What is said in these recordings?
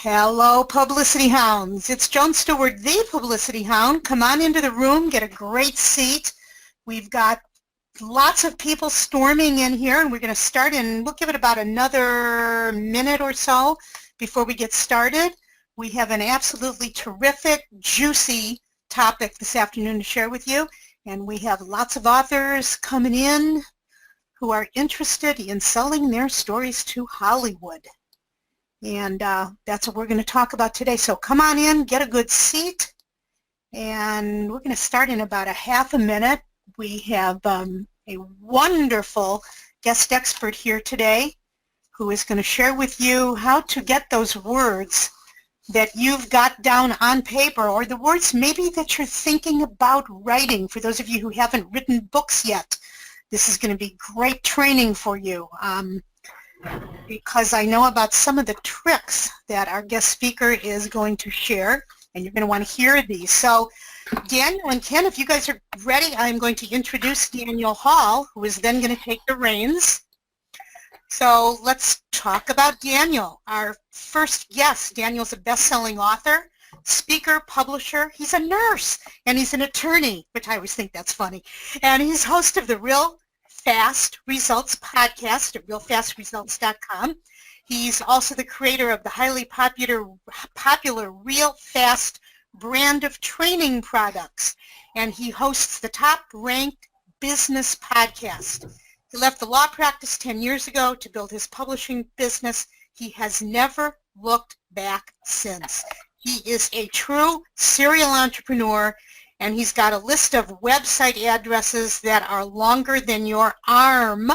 Hello, Publicity Hounds. It's Joan Stewart, the Publicity Hound. Come on into the room, get a great seat. We've got lots of people storming in here, and we're going to start in, we'll give it about another minute or so before we get started. We have an absolutely terrific, juicy topic this afternoon to share with you, and we have lots of authors coming in who are interested in selling their stories to Hollywood. And that's what we're going to talk about today. So come on in, get a good seat, and we're going to start in about a half a minute. We have a wonderful guest expert here today who is going to share with you how to get those words that you've got down on paper, or the words maybe that you're thinking about writing. For those of you who haven't written books yet, this is going to be great training for you. Because I know about some of the tricks that our guest speaker is going to share, and you're going to want to hear these. So Daniel and Ken, if you guys are ready, I'm going to introduce Daniel Hall, who is then going to take the reins. So let's talk about Daniel, our first guest. Daniel's a best-selling author, speaker, publisher. He's a nurse, and he's an attorney, which I always think that's funny. And he's host of the Real Fast Results podcast at realfastresults.com. He's also the creator of the highly popular Real Fast brand of training products, and he hosts the top-ranked business podcast. He left the law practice 10 years ago to build his publishing business. He has never looked back since. He is a true serial entrepreneur, and he's got a list of website addresses that are longer than your arm.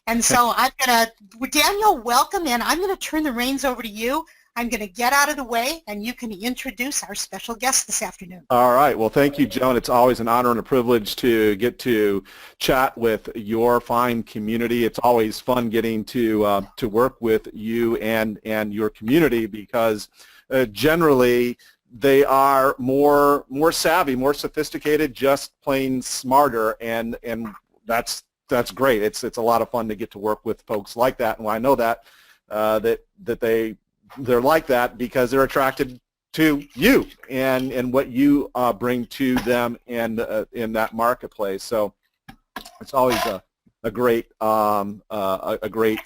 And so I'm going to, Daniel, welcome, and I'm going to turn the reins over to you. I'm going to get out of the way, and you can introduce our special guest this afternoon. All right. Well, thank you, Joan. It's always an honor and a privilege to get to chat with your fine community. It's always fun getting to work with you and your community, because generally they are more savvy, more sophisticated, just plain smarter, and that's great. It's a lot of fun to get to work with folks like that, and I know that they're like that because they're attracted to you and what you bring to them in that marketplace. So it's always a great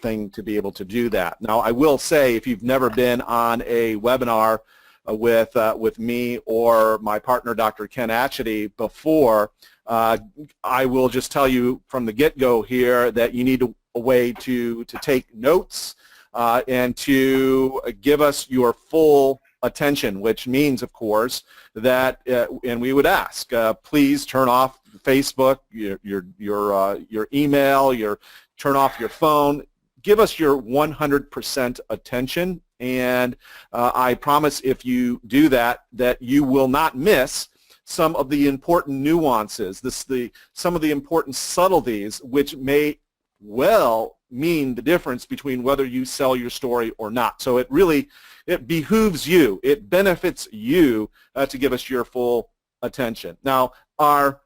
thing to be able to do that. Now, I will say, if you've never been on a webinar with me or my partner, Dr. Ken Atchity, before, I will just tell you from the get-go here that you need a way to take notes and to give us your full attention, which means, of course, that and we would ask, please turn off Facebook, your email, turn off your phone. Give us your 100% attention, and I promise, if you do that, that you will not miss some of the important nuances, some of the important subtleties, which may well mean the difference between whether you sell your story or not. So it behooves you, it benefits you to give us your full attention. Now, our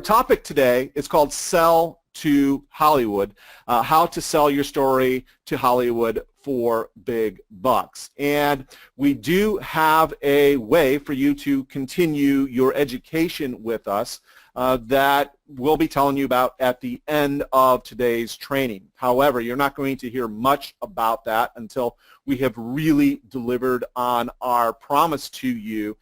topic today is called Sell to Hollywood, how to sell your story to Hollywood for big bucks. And we do have a way for you to continue your education with us that we'll be telling you about at the end of today's training. However, you're not going to hear much about that until we have really delivered on our promise to you.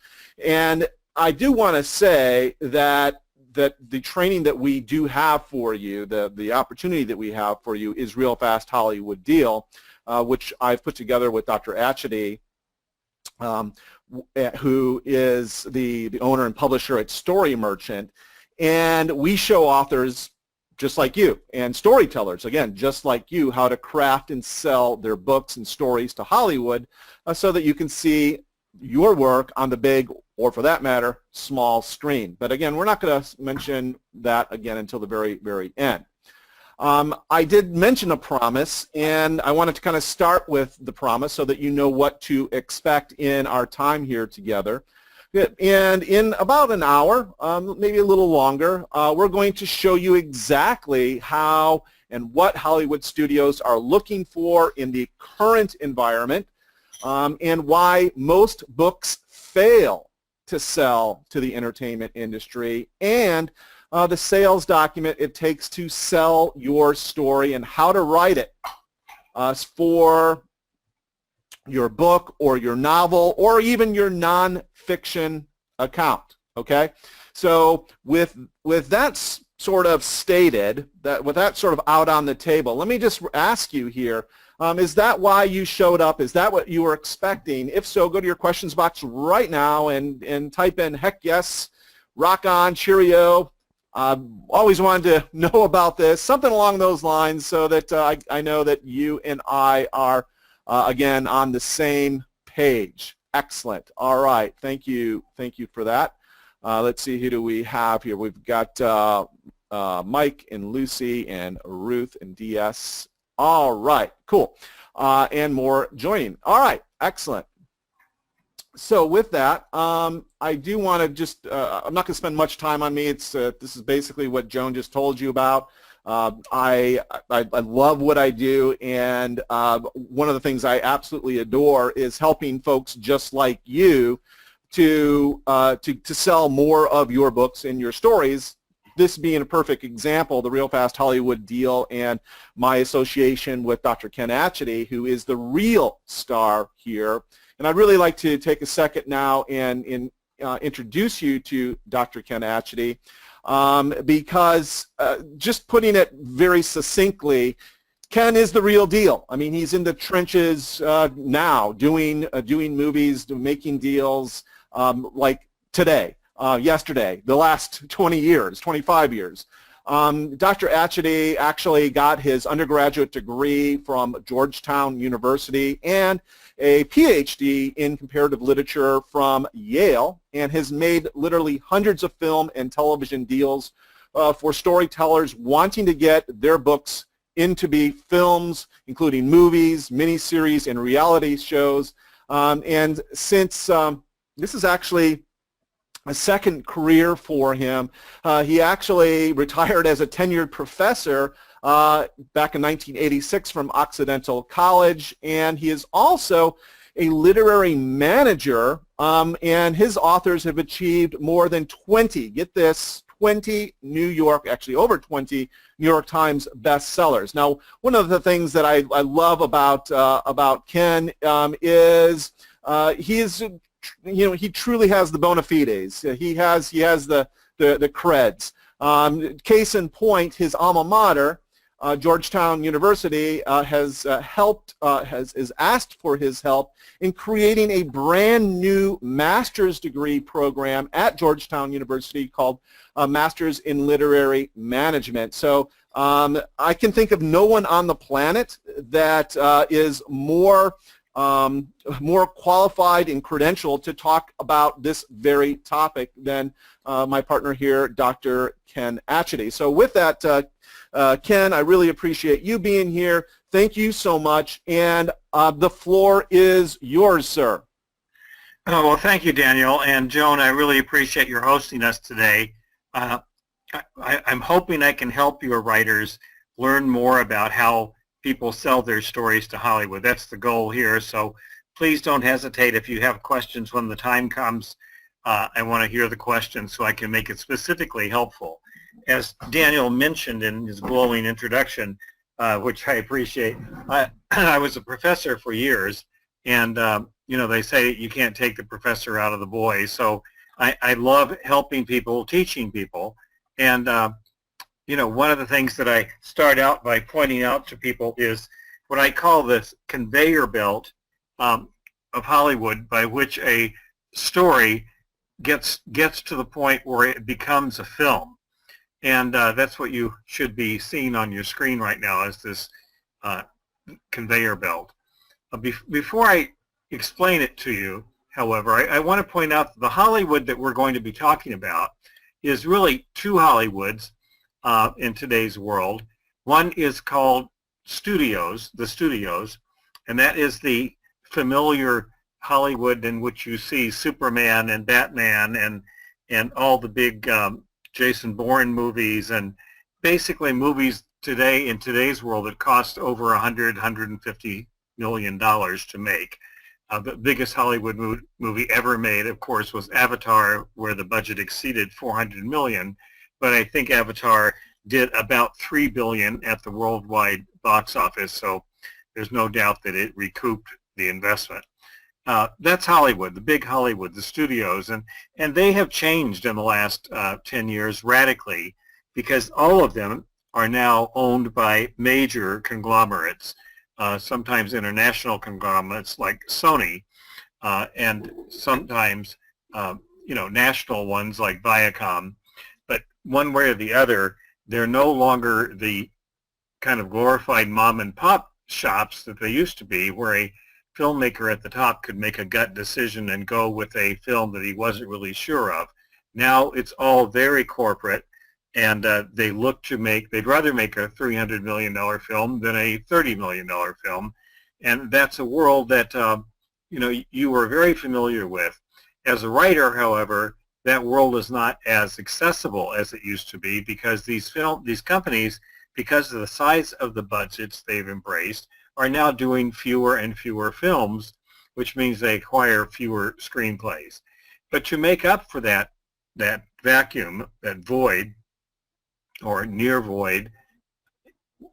And I do want to say that the training that we do have for you, the opportunity that we have for you, is Real Fast Hollywood Deal, which I've put together with Dr. Atchity, who is the owner and publisher at Story Merchant. And we show authors just like you, and storytellers, again, just like you, how to craft and sell their books and stories to Hollywood so that you can see your work on the big, or for that matter, small screen. But again, we're not going to mention that again until the very, very end. I did mention a promise, and I wanted to kind of start with the promise so that you know what to expect in our time here together. And in about an hour, maybe a little longer, we're going to show you exactly how and what Hollywood studios are looking for in the current environment and why most books fail to sell to the entertainment industry, and the sales document it takes to sell your story and how to write it for your book or your novel or even your nonfiction account. Okay, so with that sort of stated, with that sort of out on the table, let me just ask you here, is that why you showed up? Is that what you were expecting? If so, go to your questions box right now and type in heck yes, rock on, cheerio. Always wanted to know about this, something along those lines, so that I know that you and I are, again, on the same page. Excellent. All right. Thank you. Thank you for that. Let's see, who do we have here? We've got Mike and Lucy and Ruth and DS. All right. Cool. And more joining. All right. Excellent. So with that, I do want to just, I'm not going to spend much time on me. This is basically what Joan just told you about. I love what I do, and one of the things I absolutely adore is helping folks just like you to sell more of your books and your stories. This being a perfect example, the Real Fast Hollywood deal and my association with Dr. Ken Atchity, who is the real star here. And I'd really like to take a second now and introduce you to Dr. Ken Atchity, because just putting it very succinctly, Ken is the real deal. I mean, he's in the trenches now, doing movies, making deals like today, yesterday, the last 20 years, 25 years. Dr. Atchity actually got his undergraduate degree from Georgetown University and a PhD in comparative literature from Yale, and has made literally hundreds of film and television deals for storytellers wanting to get their books into be films, including movies, miniseries, and reality shows. And since this is actually a second career for him, he actually retired as a tenured professor back in 1986 from Occidental College, and he is also a literary manager, and his authors have achieved more than 20, get this, 20 New York, actually over 20 New York Times bestsellers. Now, one of the things that I love about Ken is he is, you know, he truly has the bona fides. He has the creds. Case in point, his alma mater, Georgetown University, has asked for his help in creating a brand new master's degree program at Georgetown University called Masters in Literary Management. So I can think of no one on the planet that is more qualified and credentialed to talk about this very topic than my partner here, Dr. Ken Atchity. So with that, Ken, I really appreciate you being here. Thank you so much, and the floor is yours, sir. Oh, well, thank you, Daniel. And Joan, I really appreciate your hosting us today. I'm hoping I can help your writers learn more about how people sell their stories to Hollywood. That's the goal here. So please don't hesitate if you have questions when the time comes. I want to hear the questions so I can make it specifically helpful. As Daniel mentioned in his glowing introduction, which I appreciate, I was a professor for years, and you know, they say you can't take the professor out of the boy. So I love helping people, teaching people, and you know, one of the things that I start out by pointing out to people is what I call this conveyor belt of Hollywood, by which a story gets to the point where it becomes a film. And that's what you should be seeing on your screen right now, is this conveyor belt. Before I explain it to you, however, I want to point out that the Hollywood that we're going to be talking about is really two Hollywoods in today's world. One is called studios, the studios, and that is the familiar Hollywood in which you see Superman and Batman and all the big Jason Bourne movies, and basically movies today in today's world that cost over $150 million to make. The biggest Hollywood movie ever made, of course, was Avatar, where the budget exceeded $400 million. But I think Avatar did about $3 billion at the worldwide box office, so there's no doubt that it recouped the investment. That's Hollywood, the big Hollywood, the studios, and they have changed in the last 10 years radically, because all of them are now owned by major conglomerates, sometimes international conglomerates like Sony, and sometimes national ones like Viacom. But one way or the other, they're no longer the kind of glorified mom and pop shops that they used to be, where a filmmaker at the top could make a gut decision and go with a film that he wasn't really sure of. Now it's all very corporate, and they'd rather make a $300 million film than a $30 million film. And that's a world that you are very familiar with. As a writer, however, that world is not as accessible as it used to be, because these companies, because of the size of the budgets they've embraced, are now doing fewer and fewer films, which means they acquire fewer screenplays. But to make up for that vacuum, that void, or near void,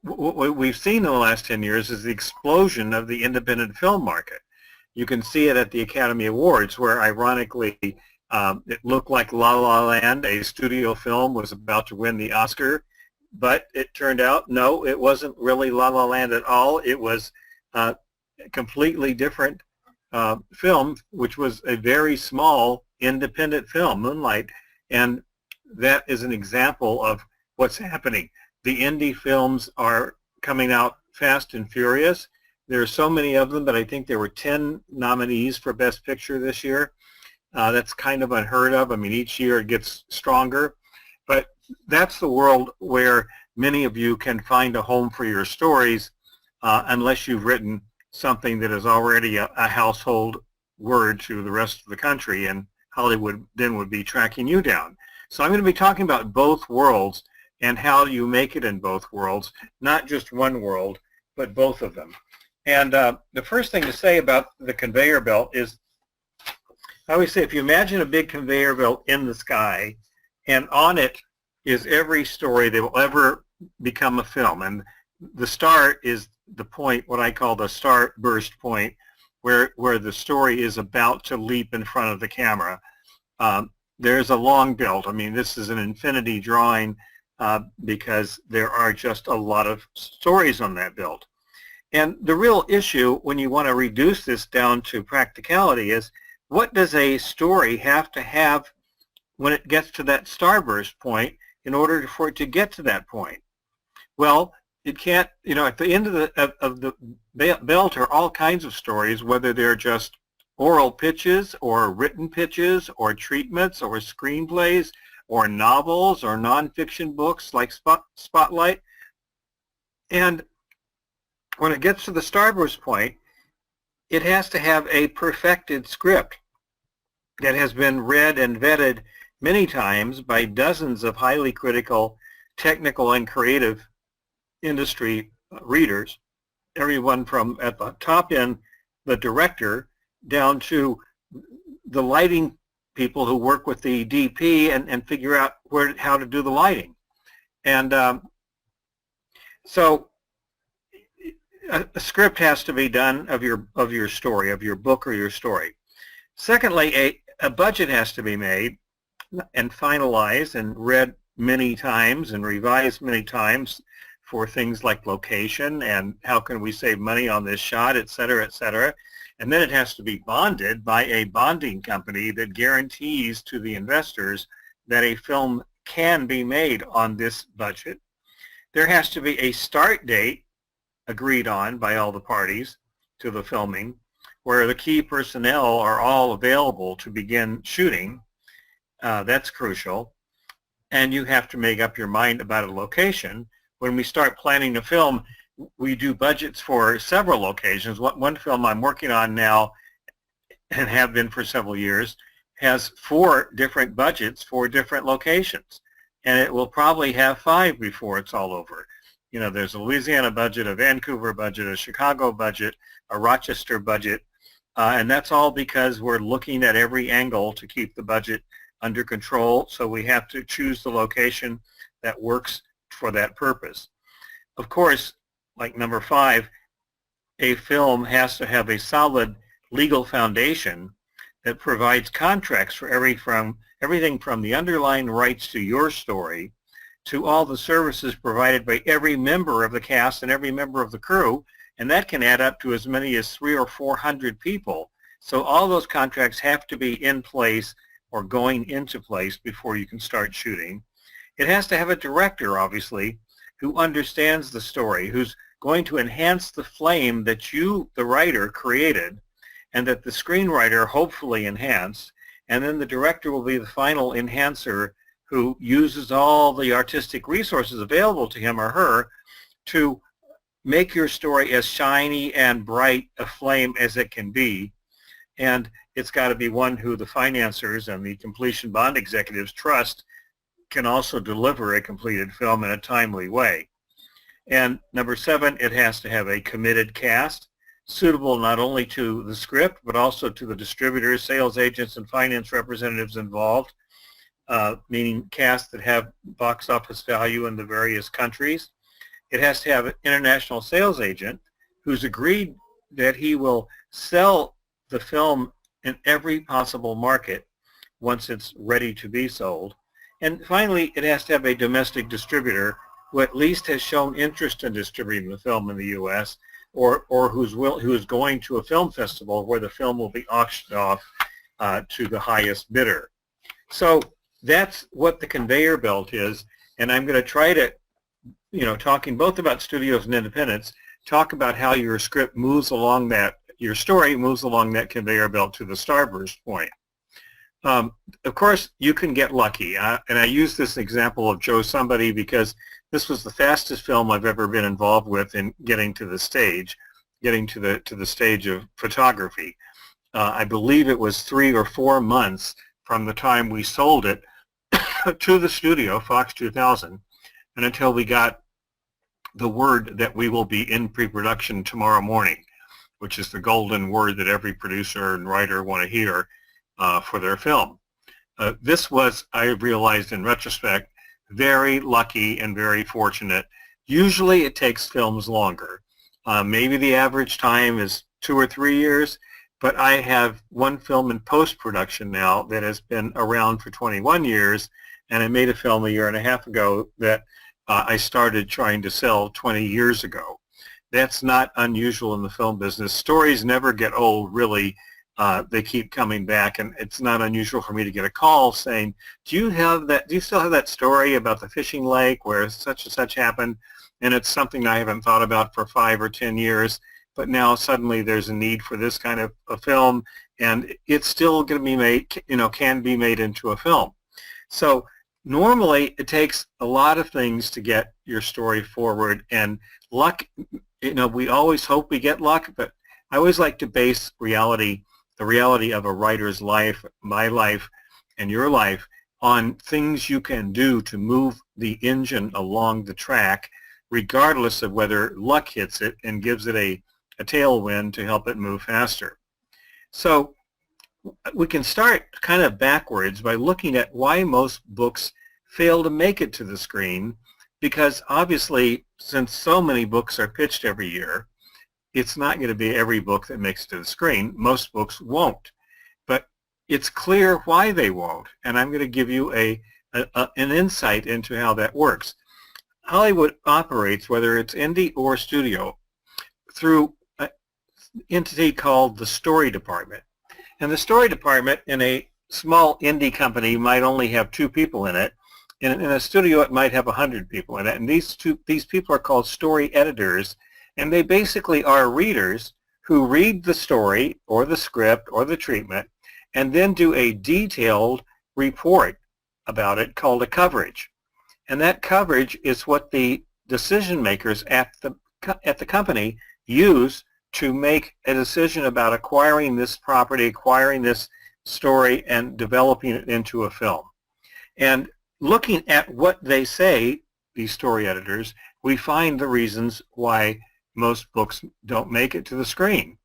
what we've seen in the last 10 years is the explosion of the independent film market. You can see it at the Academy Awards, where ironically it looked like La La Land, a studio film, was about to win the Oscar, but it turned out, no, it wasn't really La La Land at all. It was a completely different film, which was a very small independent film, Moonlight, and that is an example of what's happening. The indie films are coming out fast and furious. There are so many of them that I think there were 10 nominees for Best Picture this year. That's kind of unheard of. I mean, each year it gets stronger. But that's the world where many of you can find a home for your stories, unless you've written something that is already a household word to the rest of the country, and Hollywood then would be tracking you down. So I'm going to be talking about both worlds and how you make it in both worlds, not just one world, but both of them. And the first thing to say about the conveyor belt is, I always say, if you imagine a big conveyor belt in the sky, and on it is every story that will ever become a film. And the start is the point, what I call the start burst point, where the story is about to leap in front of the camera. There's a long belt. I mean, this is an infinity drawing because there are just a lot of stories on that belt. And the real issue when you want to reduce this down to practicality is, what does a story have to have when it gets to that starburst point in order for it to get to that point? Well, it can't, at the end of the belt are all kinds of stories, whether they're just oral pitches or written pitches or treatments or screenplays or novels or nonfiction books like Spotlight. And when it gets to the starburst point, it has to have a perfected script that has been read and vetted many times by dozens of highly critical, technical, and creative industry readers, everyone from at the top end, the director, down to the lighting people who work with the DP and figure out how to do the lighting. And so a script has to be done of your story, of your book or your story. Secondly, a budget has to be made and finalized and read many times and revised many times for things like location and how can we save money on this shot, et cetera, et cetera. And then it has to be bonded by a bonding company that guarantees to the investors that a film can be made on this budget. There has to be a start date agreed on by all the parties to the filming, where the key personnel are all available to begin shooting. That's crucial. And you have to make up your mind about a location. When we start planning a film, we do budgets for several locations. One film I'm working on now, and have been for several years, has 4 different budgets for different locations. And it will probably have 5 before it's all over. There's a Louisiana budget, a Vancouver budget, a Chicago budget, a Rochester budget, And that's all because we're looking at every angle to keep the budget under control, so we have to choose the location that works for that purpose. Of course, like number 5, a film has to have a solid legal foundation that provides contracts for everything from the underlying rights to your story to all the services provided by every member of the cast and every member of the crew, and that can add up to as many as 300 or 400 people. So all those contracts have to be in place or going into place before you can start shooting. It has to have a director, obviously, who understands the story, who's going to enhance the flame that you, the writer, created, and that the screenwriter hopefully enhanced, and then the director will be the final enhancer who uses all the artistic resources available to him or her to make your story as shiny and bright a flame as it can be. And it's got to be one who the financiers and the completion bond executives trust can also deliver a completed film in a timely way. And number 7, it has to have a committed cast, suitable not only to the script, but also to the distributors, sales agents, and finance representatives involved, meaning casts that have box office value in the various countries. It has to have an international sales agent who's agreed that he will sell the film in every possible market once it's ready to be sold. And finally, it has to have a domestic distributor who at least has shown interest in distributing the film in the U.S. or who is going to a film festival where the film will be auctioned off to the highest bidder. So that's what the conveyor belt is, and I'm going to try to, talking both about studios and independents, talk about how your script moves along that, your story moves along that conveyor belt to the starburst point. Of course, you can get lucky, and I use this example of Joe Somebody because this was the fastest film I've ever been involved with in getting to the stage, to the stage of photography. I believe it was 3 or 4 months from the time we sold it to the studio, Fox 2000, and until we got the word that we will be in pre-production tomorrow morning, which is the golden word that every producer and writer want to hear for their film. This was, I realized in retrospect, very lucky and very fortunate. Usually it takes films longer. Maybe the average time is 2 or 3 years, but I have one film in post-production now that has been around for 21 years, and I made a film 1.5 years ago that I started trying to sell 20 years ago. That's not unusual in the film business. Stories never get old, really. They keep coming back, and it's not unusual for me to get a call saying, do you still have that story about the fishing lake where such and such happened? And it's something I haven't thought about for 5 or 10 years, but now suddenly there's a need for this kind of a film, and it's still going to be made, can be made into a film. So normally it takes a lot of things to get your story forward, and luck, we always hope we get luck, but I always like to base the reality of a writer's life, my life, and your life on things you can do to move the engine along the track, regardless of whether luck hits it and gives it a tailwind to help it move faster. So we can start kind of backwards by looking at why most books fail to make it to the screen, because obviously, since so many books are pitched every year, it's not going to be every book that makes it to the screen. Most books won't. But it's clear why they won't, and I'm going to give you an insight into how that works. Hollywood operates, whether it's indie or studio, through an entity called the story department. And the story department in a small indie company might only have 2 people in it. In a studio, it might have 100 people in it. And these people are called story editors, and they basically are readers who read the story or the script or the treatment and then do a detailed report about it called a coverage. And that coverage is what the decision makers at the company use to make a decision about acquiring this property, acquiring this story, and developing it into a film. And looking at what they say, these story editors, we find the reasons why most books don't make it to the screen.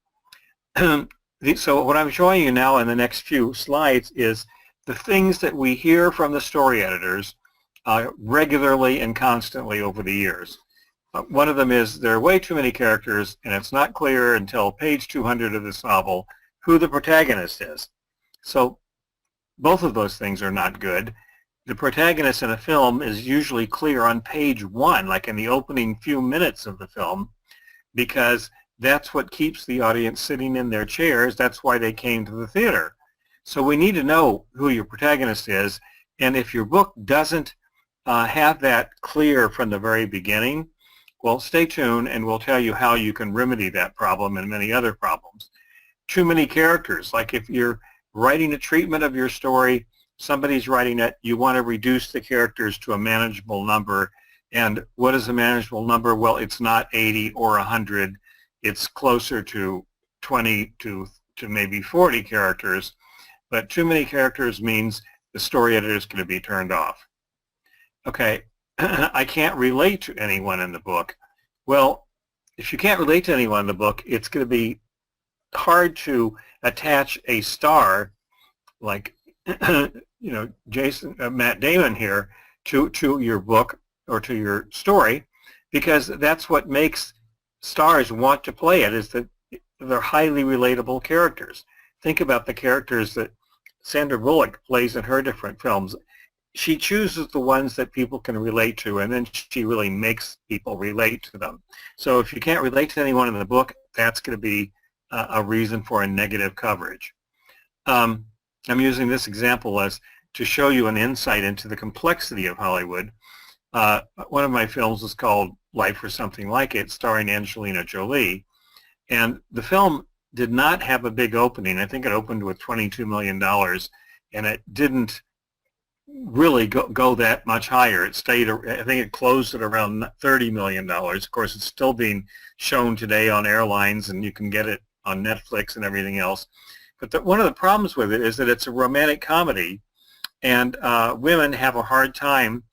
So what I'm showing you now in the next few slides is the things that we hear from the story editors regularly and constantly over the years. One of them is there are way too many characters, and it's not clear until page 200 of this novel who the protagonist is. So both of those things are not good. The protagonist in a film is usually clear on page 1, like in the opening few minutes of the film, because that's what keeps the audience sitting in their chairs. That's why they came to the theater. So we need to know who your protagonist is, and if your book doesn't have that clear from the very beginning, well, stay tuned and we'll tell you how you can remedy that problem and many other problems. Too many characters, like if you're writing a treatment of your story, somebody's writing it, you want to reduce the characters to a manageable number. And what is a manageable number? Well, it's not 80 or 100. It's closer to 20 to maybe 40 characters. But too many characters means the story editor is going to be turned off. Okay, I can't relate to anyone in the book. Well, if you can't relate to anyone in the book, it's going to be hard to attach a star like Matt Damon here to your book or to your story, because that's what makes stars want to play it, is that they're highly relatable characters. Think about the characters that Sandra Bullock plays in her different films. She chooses the ones that people can relate to, and then she really makes people relate to them. So if you can't relate to anyone in the book, that's going to be a reason for a negative coverage. I'm using this example as to show you an insight into the complexity of Hollywood. One of my films is called Life or Something Like It, starring Angelina Jolie. And the film did not have a big opening. I think it opened with $22 million, and it didn't really go that much higher. It stayed, I think it closed at around $30 million. Of course, it's still being shown today on airlines, and you can get it on Netflix and everything else. But one of the problems with it is that it's a romantic comedy, and women have a hard time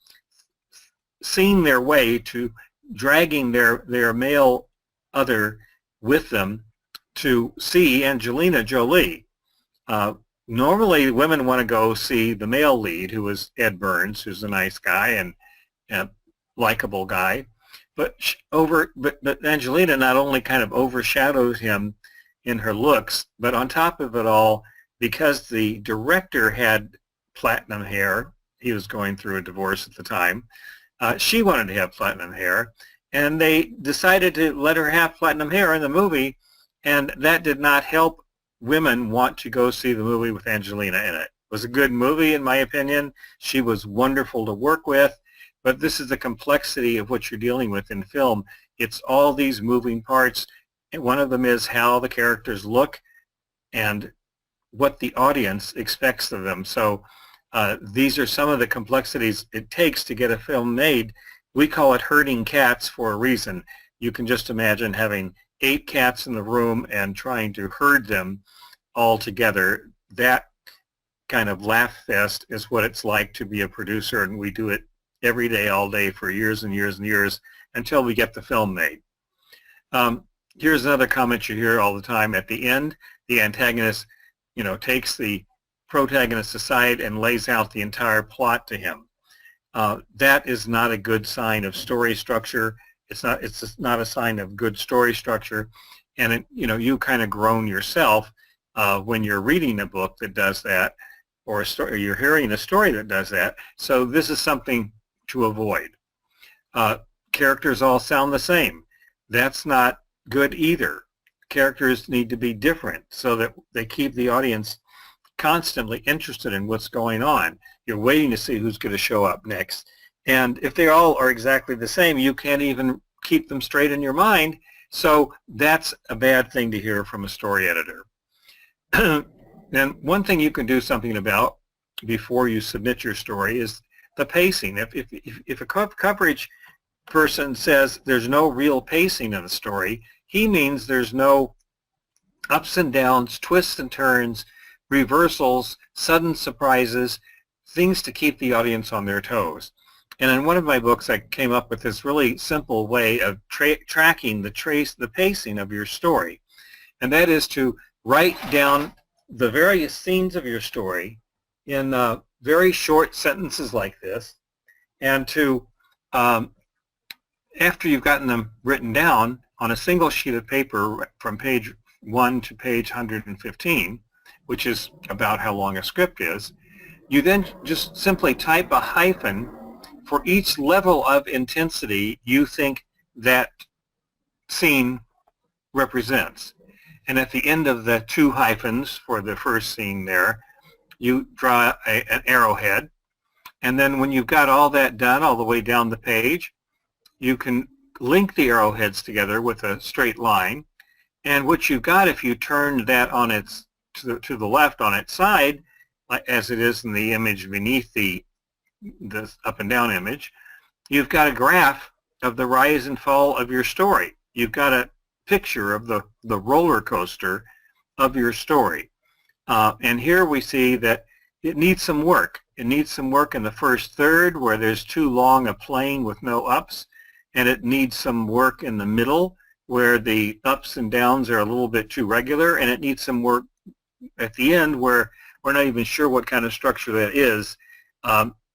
seeing their way to dragging their male other with them to see Angelina Jolie. Normally, women want to go see the male lead, who is Ed Burns, who's a nice guy and a likable guy. But Angelina not only kind of overshadows him in her looks, but on top of it all, because the director had platinum hair, he was going through a divorce at the time, she wanted to have platinum hair, and they decided to let her have platinum hair in the movie, and that did not help women want to go see the movie with Angelina in it. It was a good movie, in my opinion. She was wonderful to work with, but this is the complexity of what you're dealing with in film. It's all these moving parts, and one of them is how the characters look and what the audience expects of them. So these are some of the complexities it takes to get a film made. We call it herding cats for a reason. You can just imagine having 8 cats in the room and trying to herd them all together. That kind of laugh fest is what it's like to be a producer, and we do it every day, all day, for years and years and years until we get the film made. Here's another comment you hear all the time. At the end, the antagonist, takes the protagonist aside and lays out the entire plot to him. That is not a good sign of story structure. It's not a sign of good story structure, and you kind of groan yourself when you're reading a book that does that, or a story, you're hearing a story that does that. So this is something to avoid. Characters all sound the same. That's not good either. Characters need to be different so that they keep the audience constantly interested in what's going on. You're waiting to see who's going to show up next. And if they all are exactly the same, you can't even keep them straight in your mind. So that's a bad thing to hear from a story editor. And one thing you can do something about before you submit your story is the pacing. If a coverage person says there's no real pacing in the story, he means there's no ups and downs, twists and turns, reversals, sudden surprises, things to keep the audience on their toes. And in one of my books, I came up with this really simple way of tracking the pacing of your story. And that is to write down the various scenes of your story in very short sentences like this, and to, after you've gotten them written down on a single sheet of paper from page 1 to page 115, which is about how long a script is, you then just simply type a hyphen for each level of intensity you think that scene represents. And at the end of the 2 hyphens for the first scene there, you draw an arrowhead. And then when you've got all that done all the way down the page, you can link the arrowheads together with a straight line. And what you've got, if you turn that on its to the left on its side, as it is in the image beneath the up and down image, you've got a graph of the rise and fall of your story. You've got a picture of the roller coaster of your story. And here we see that it needs some work. It needs some work in the first third where there's too long a plane with no ups, and it needs some work in the middle where the ups and downs are a little bit too regular, and it needs some work at the end where we're not even sure what kind of structure that is.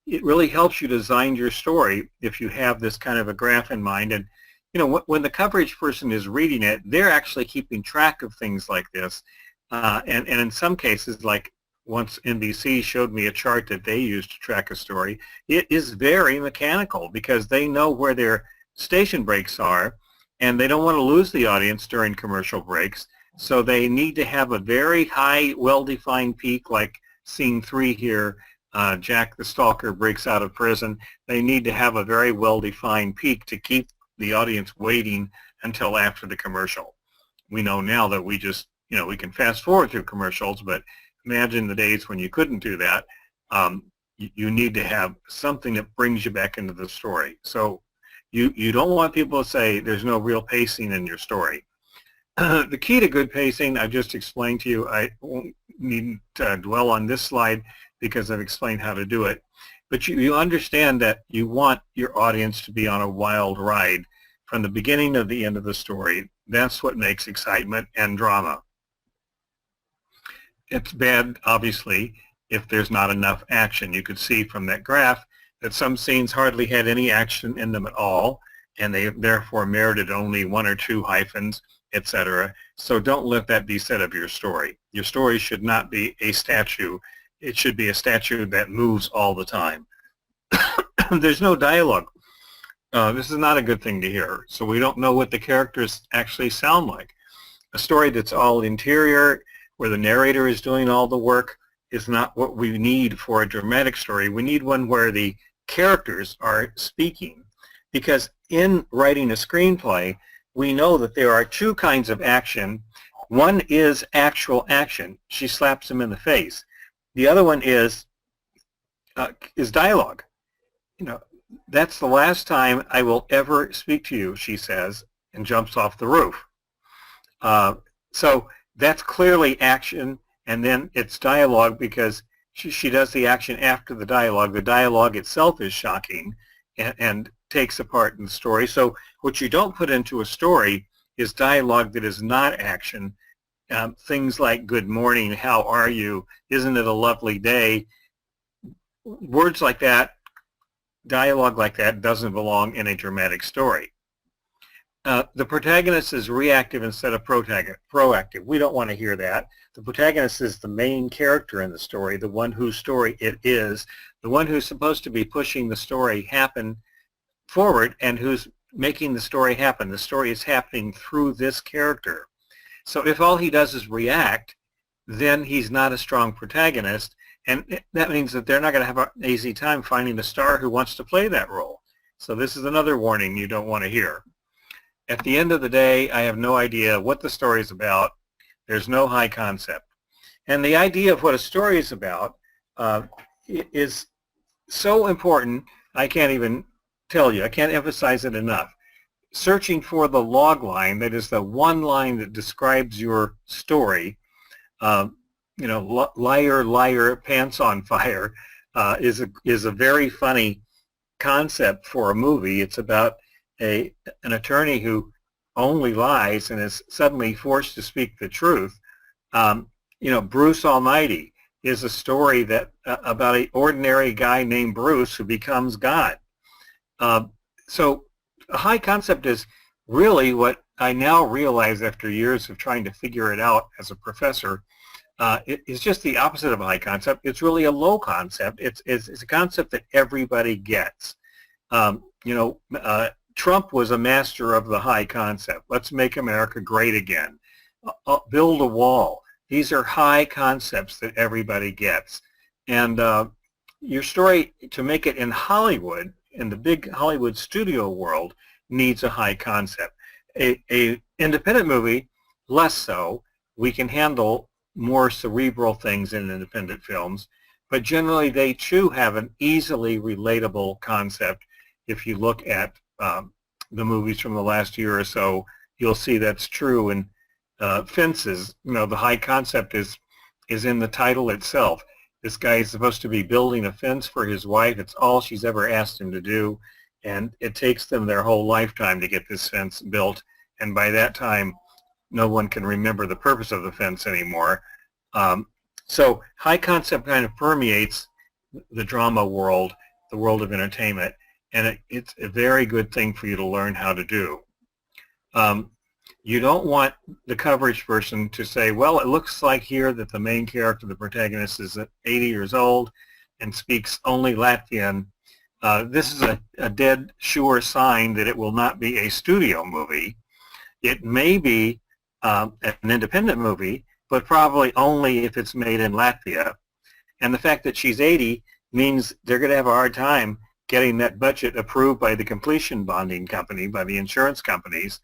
It really helps you design your story if you have this kind of a graph in mind. And you know, when the coverage person is reading it, they're actually keeping track of things like this. And in some cases, like once NBC showed me a chart that they used to track a story, it is very mechanical because they know where their station breaks are, and they don't want to lose the audience during commercial breaks. So they need to have a very high, well-defined peak, like scene 3 here, Jack the Stalker breaks out of prison. They need to have a very well-defined peak to keep the audience waiting until after the commercial. We know now that we just, you know, we can fast forward through commercials, but imagine the days when you couldn't do that. You need to have something that brings you back into the story. So you don't want people to say there's no real pacing in your story. The key to good pacing, I've just explained to you. I won't need to dwell on this slide because I've explained how to do it. But you understand that you want your audience to be on a wild ride from the beginning to the end of the story. That's what makes excitement and drama. It's bad, obviously, if there's not enough action. You could see from that graph that some scenes hardly had any action in them at all, and they therefore merited only 1 or 2 hyphens, etc. So don't let that be said of your story. Your story should not be a statue. It should be a statue that moves all the time. There's no dialogue. This is not a good thing to hear. So we don't know what the characters actually sound like. A story that's all interior, where the narrator is doing all the work, is not what we need for a dramatic story. We need one where the characters are speaking. Because in writing a screenplay, we know that there are 2 kinds of action. One is actual action. She slaps him in the face. The other one is dialogue. You know, that's the last time I will ever speak to you, she says, and jumps off the roof. So that's clearly action, and then it's dialogue because she does the action after the dialogue. The dialogue itself is shocking and takes a part in the story. So what you don't put into a story is dialogue that is not action. Things like good morning, how are you, isn't it a lovely day? Words like that, dialogue like that doesn't belong in a dramatic story. The protagonist is reactive instead of proactive. We don't want to hear that. The protagonist is the main character in the story, the one whose story it is, the one who's supposed to be pushing the story happen forward and who's making the story happen. The story is happening through this character. So if all he does is react, then he's not a strong protagonist, and that means that they're not going to have an easy time finding a star who wants to play that role. So this is another warning you don't want to hear. At the end of the day, I have no idea what the story is about. There's no high concept. And the idea of what a story is about is so important, I can't even tell you. I can't emphasize it enough. Searching for the log line, that is the one line that describes your story, you know, liar, liar, pants on fire, is a very funny concept for a movie. It's about an attorney who only lies and is suddenly forced to speak the truth. Bruce Almighty is a story that about an ordinary guy named Bruce who becomes God. So a high concept is really what I now realize after years of trying to figure it out as a professor. It is just the opposite of a high concept. It's really a low concept. It's a concept that everybody gets. Trump was a master of the high concept. Let's make America great again. Build a wall. These are high concepts that everybody gets. And your story, to make it in Hollywood, in the big Hollywood studio world, needs a high concept. A independent movie, less so. We can handle more cerebral things in independent films, but generally they too have an easily relatable concept. If you look at the movies from the last year or so, you'll see that's true. And Fences, the high concept is in the title itself. This guy is supposed to be building a fence for his wife. It's all she's ever asked him to do, and it takes them their whole lifetime to get this fence built. And by that time, no one can remember the purpose of the fence anymore. So high concept kind of permeates the drama world, the world of entertainment, and it's a very good thing for you to learn how to do. You don't want the coverage person to say, well, it looks like here that the main character, the protagonist, is 80 years old and speaks only Latvian. This is a dead sure sign that it will not be a studio movie. It may be an independent movie, but probably only if it's made in Latvia. And the fact that she's 80 means they're going to have a hard time getting that budget approved by the completion bonding company, by the insurance companies,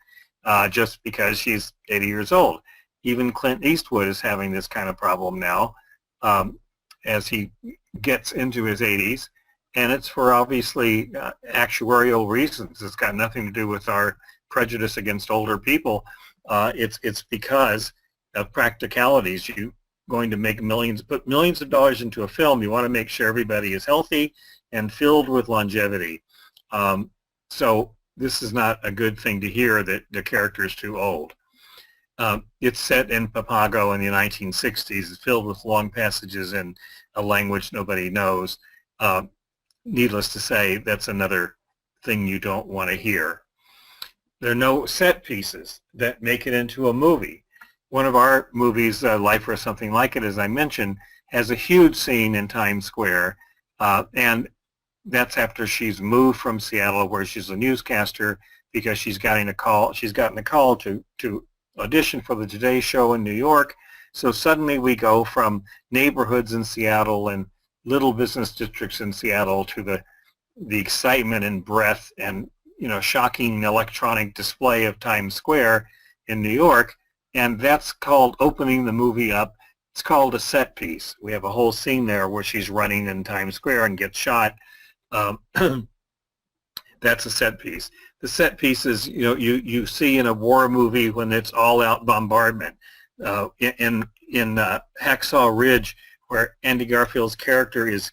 just because she's 80 years old. Even Clint Eastwood is having this kind of problem now as he gets into his 80s. And it's for obviously actuarial reasons. It's got nothing to do with our prejudice against older people. It's because of practicalities. You're going to make put millions of dollars into a film. You want to make sure everybody is healthy and filled with longevity. So this is not a good thing to hear that the character is too old. It's set in Papago in the 1960s. It's filled with long passages in a language nobody knows. Needless to say, that's another thing you don't want to hear. There are no set pieces that make it into a movie. One of our movies, Life or Something Like It, as I mentioned, has a huge scene in Times Square, and that's after she's moved from Seattle, where she's a newscaster, because she's gotten a call to audition for the Today Show in New York. So suddenly we go from neighborhoods in Seattle and little business districts in Seattle to the excitement and breadth and shocking electronic display of Times Square in New York, and that's called opening the movie up. It's called a set piece. We have a whole scene there where she's running in Times Square and gets shot. That's a set piece. The set pieces you see in a war movie when it's all-out bombardment. In Hacksaw Ridge, where Andy Garfield's character is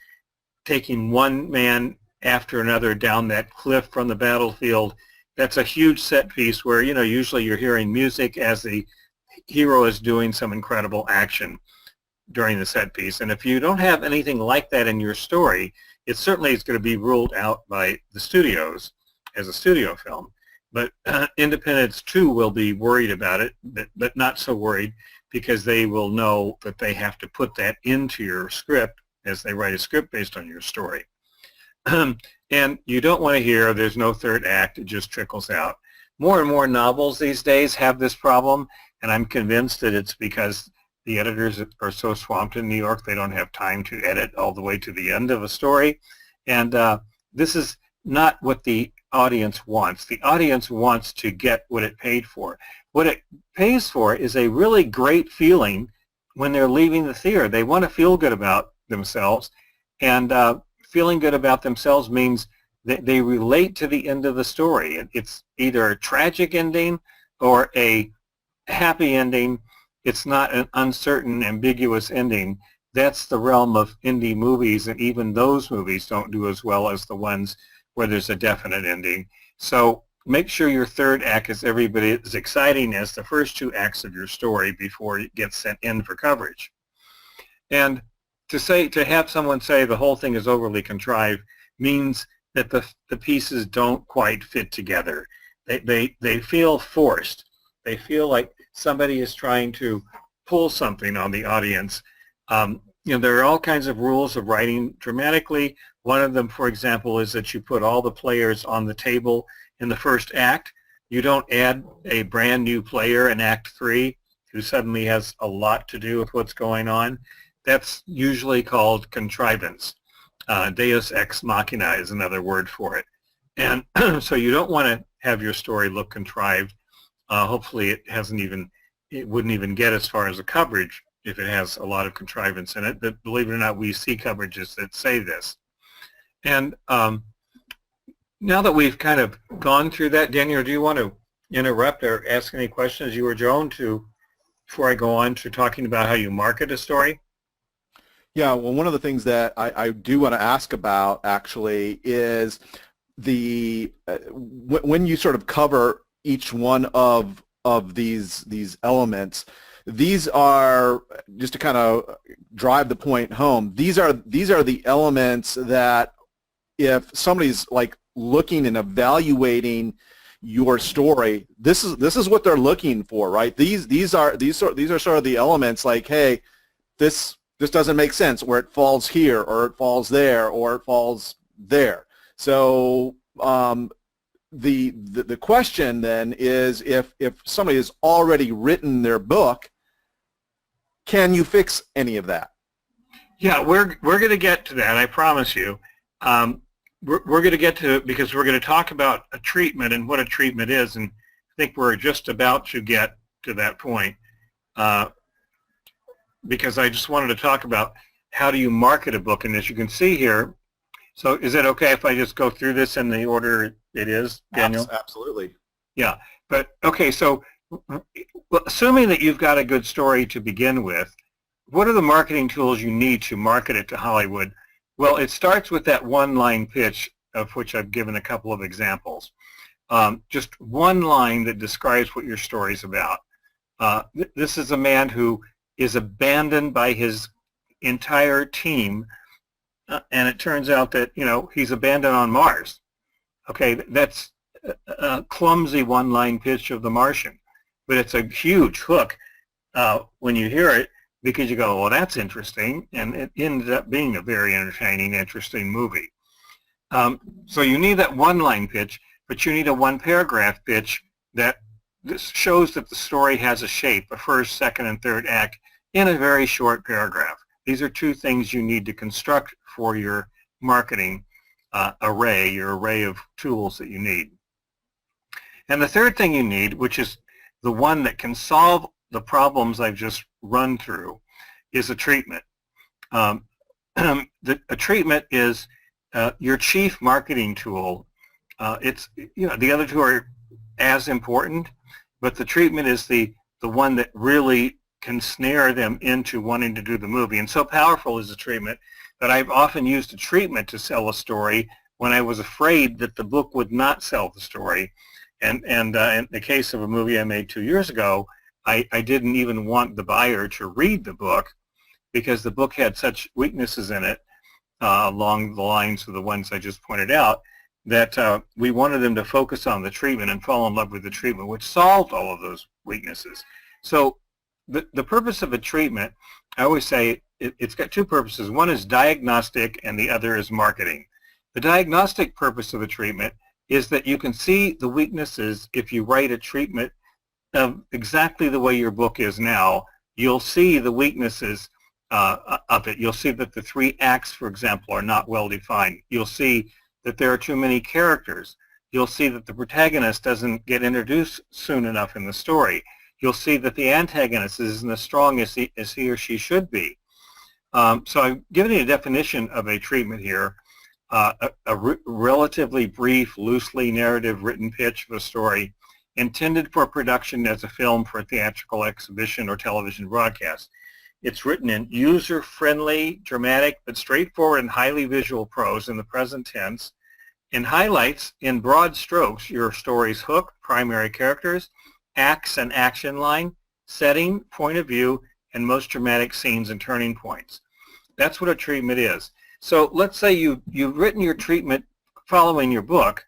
taking one man after another down that cliff from the battlefield. That's a huge set piece where, usually you're hearing music as the hero is doing some incredible action during the set piece. And if you don't have anything like that in your story, it certainly is going to be ruled out by the studios as a studio film. But independents too will be worried about it, but not so worried, because they will know that they have to put that into your script as they write a script based on your story. And you don't want to hear there's no third act, it just trickles out. More and more novels these days have this problem, and I'm convinced that it's because the editors are so swamped in New York they don't have time to edit all the way to the end of a story. And this is not what the audience wants. The audience wants to get what it paid for. What it pays for is a really great feeling when they're leaving the theater. They want to feel good about themselves, and feeling good about themselves means that they relate to the end of the story. It's either a tragic ending or a happy ending. It's not an uncertain, ambiguous ending. That's the realm of indie movies, and even those movies don't do as well as the ones where there's a definite ending. So make sure your third act is every bit as exciting as the first two acts of your story before it gets sent in for coverage. And to have someone say the whole thing is overly contrived means that the pieces don't quite fit together. They feel forced. They feel like somebody is trying to pull something on the audience. There are all kinds of rules of writing dramatically. One of them, for example, is that you put all the players on the table in the first act. You don't add a brand new player in Act 3 who suddenly has a lot to do with what's going on. That's usually called contrivance. Deus ex machina is another word for it. And so you don't want to have your story look contrived. Hopefully it wouldn't even get as far as a coverage if it has a lot of contrivance in it. But believe it or not, we see coverages that say this. And now that we've kind of gone through that, Daniel, do you want to interrupt or ask any questions, you or Joan, before I go on to talking about how you market a story? Yeah, well, one of the things that I do want to ask about actually is when you sort of cover each one of these elements, these are, just to kind of drive the point home, these are the elements that if somebody's like looking and evaluating your story, this is what they're looking for, right? These are sort of the elements like, hey, this doesn't make sense, or it falls here, or it falls there, or it falls there. So the question then is, if somebody has already written their book, can you fix any of that? Yeah, we're going to get to that, I promise you. We're going to get to it because we're going to talk about a treatment and what a treatment is, and I think we're just about to get to that point. Because I just wanted to talk about how do you market a book. And as you can see here, so is it okay if I just go through this in the order it is, Daniel? Absolutely. Yeah, but okay, so assuming that you've got a good story to begin with, what are the marketing tools you need to market it to Hollywood? Well, it starts with that one-line pitch, of which I've given a couple of examples. Just one line that describes what your story's about. This is a man who is abandoned by his entire team, and it turns out that, he's abandoned on Mars. Okay, that's a clumsy one-line pitch of The Martian, but it's a huge hook when you hear it, because you go, well, that's interesting, and it ended up being a very entertaining, interesting movie. So you need that one-line pitch, but you need a one-paragraph pitch that shows that the story has a shape, a first, second, and third act, in a very short paragraph. These are two things you need to construct for your marketing array, your array of tools that you need. And the third thing you need, which is the one that can solve the problems I've just run through, is a treatment. A treatment is your chief marketing tool. It's, the other two are as important, but the treatment is the one that really can snare them into wanting to do the movie. And so powerful is the treatment that I've often used a treatment to sell a story when I was afraid that the book would not sell the story. And in the case of a movie I made 2 years ago, I didn't even want the buyer to read the book because the book had such weaknesses in it, along the lines of the ones I just pointed out, that we wanted them to focus on the treatment and fall in love with the treatment, which solved all of those weaknesses. So the purpose of a treatment, I always say it's got two purposes. One is diagnostic and the other is marketing. The diagnostic purpose of a treatment is that you can see the weaknesses if you write a treatment of exactly the way your book is now. You'll see the weaknesses of it. You'll see that the three acts, for example, are not well defined. You'll see that there are too many characters. You'll see that the protagonist doesn't get introduced soon enough in the story. You'll see that the antagonist isn't as strong as he or she should be. So I've given you a definition of a treatment here, relatively brief, loosely narrative written pitch of a story intended for production as a film for a theatrical exhibition or television broadcast. It's written in user-friendly, dramatic, but straightforward and highly visual prose in the present tense, and highlights in broad strokes your story's hook, primary characters, acts and action line, setting, point of view, and most dramatic scenes and turning points. That's what a treatment is. So let's say you've written your treatment following your book,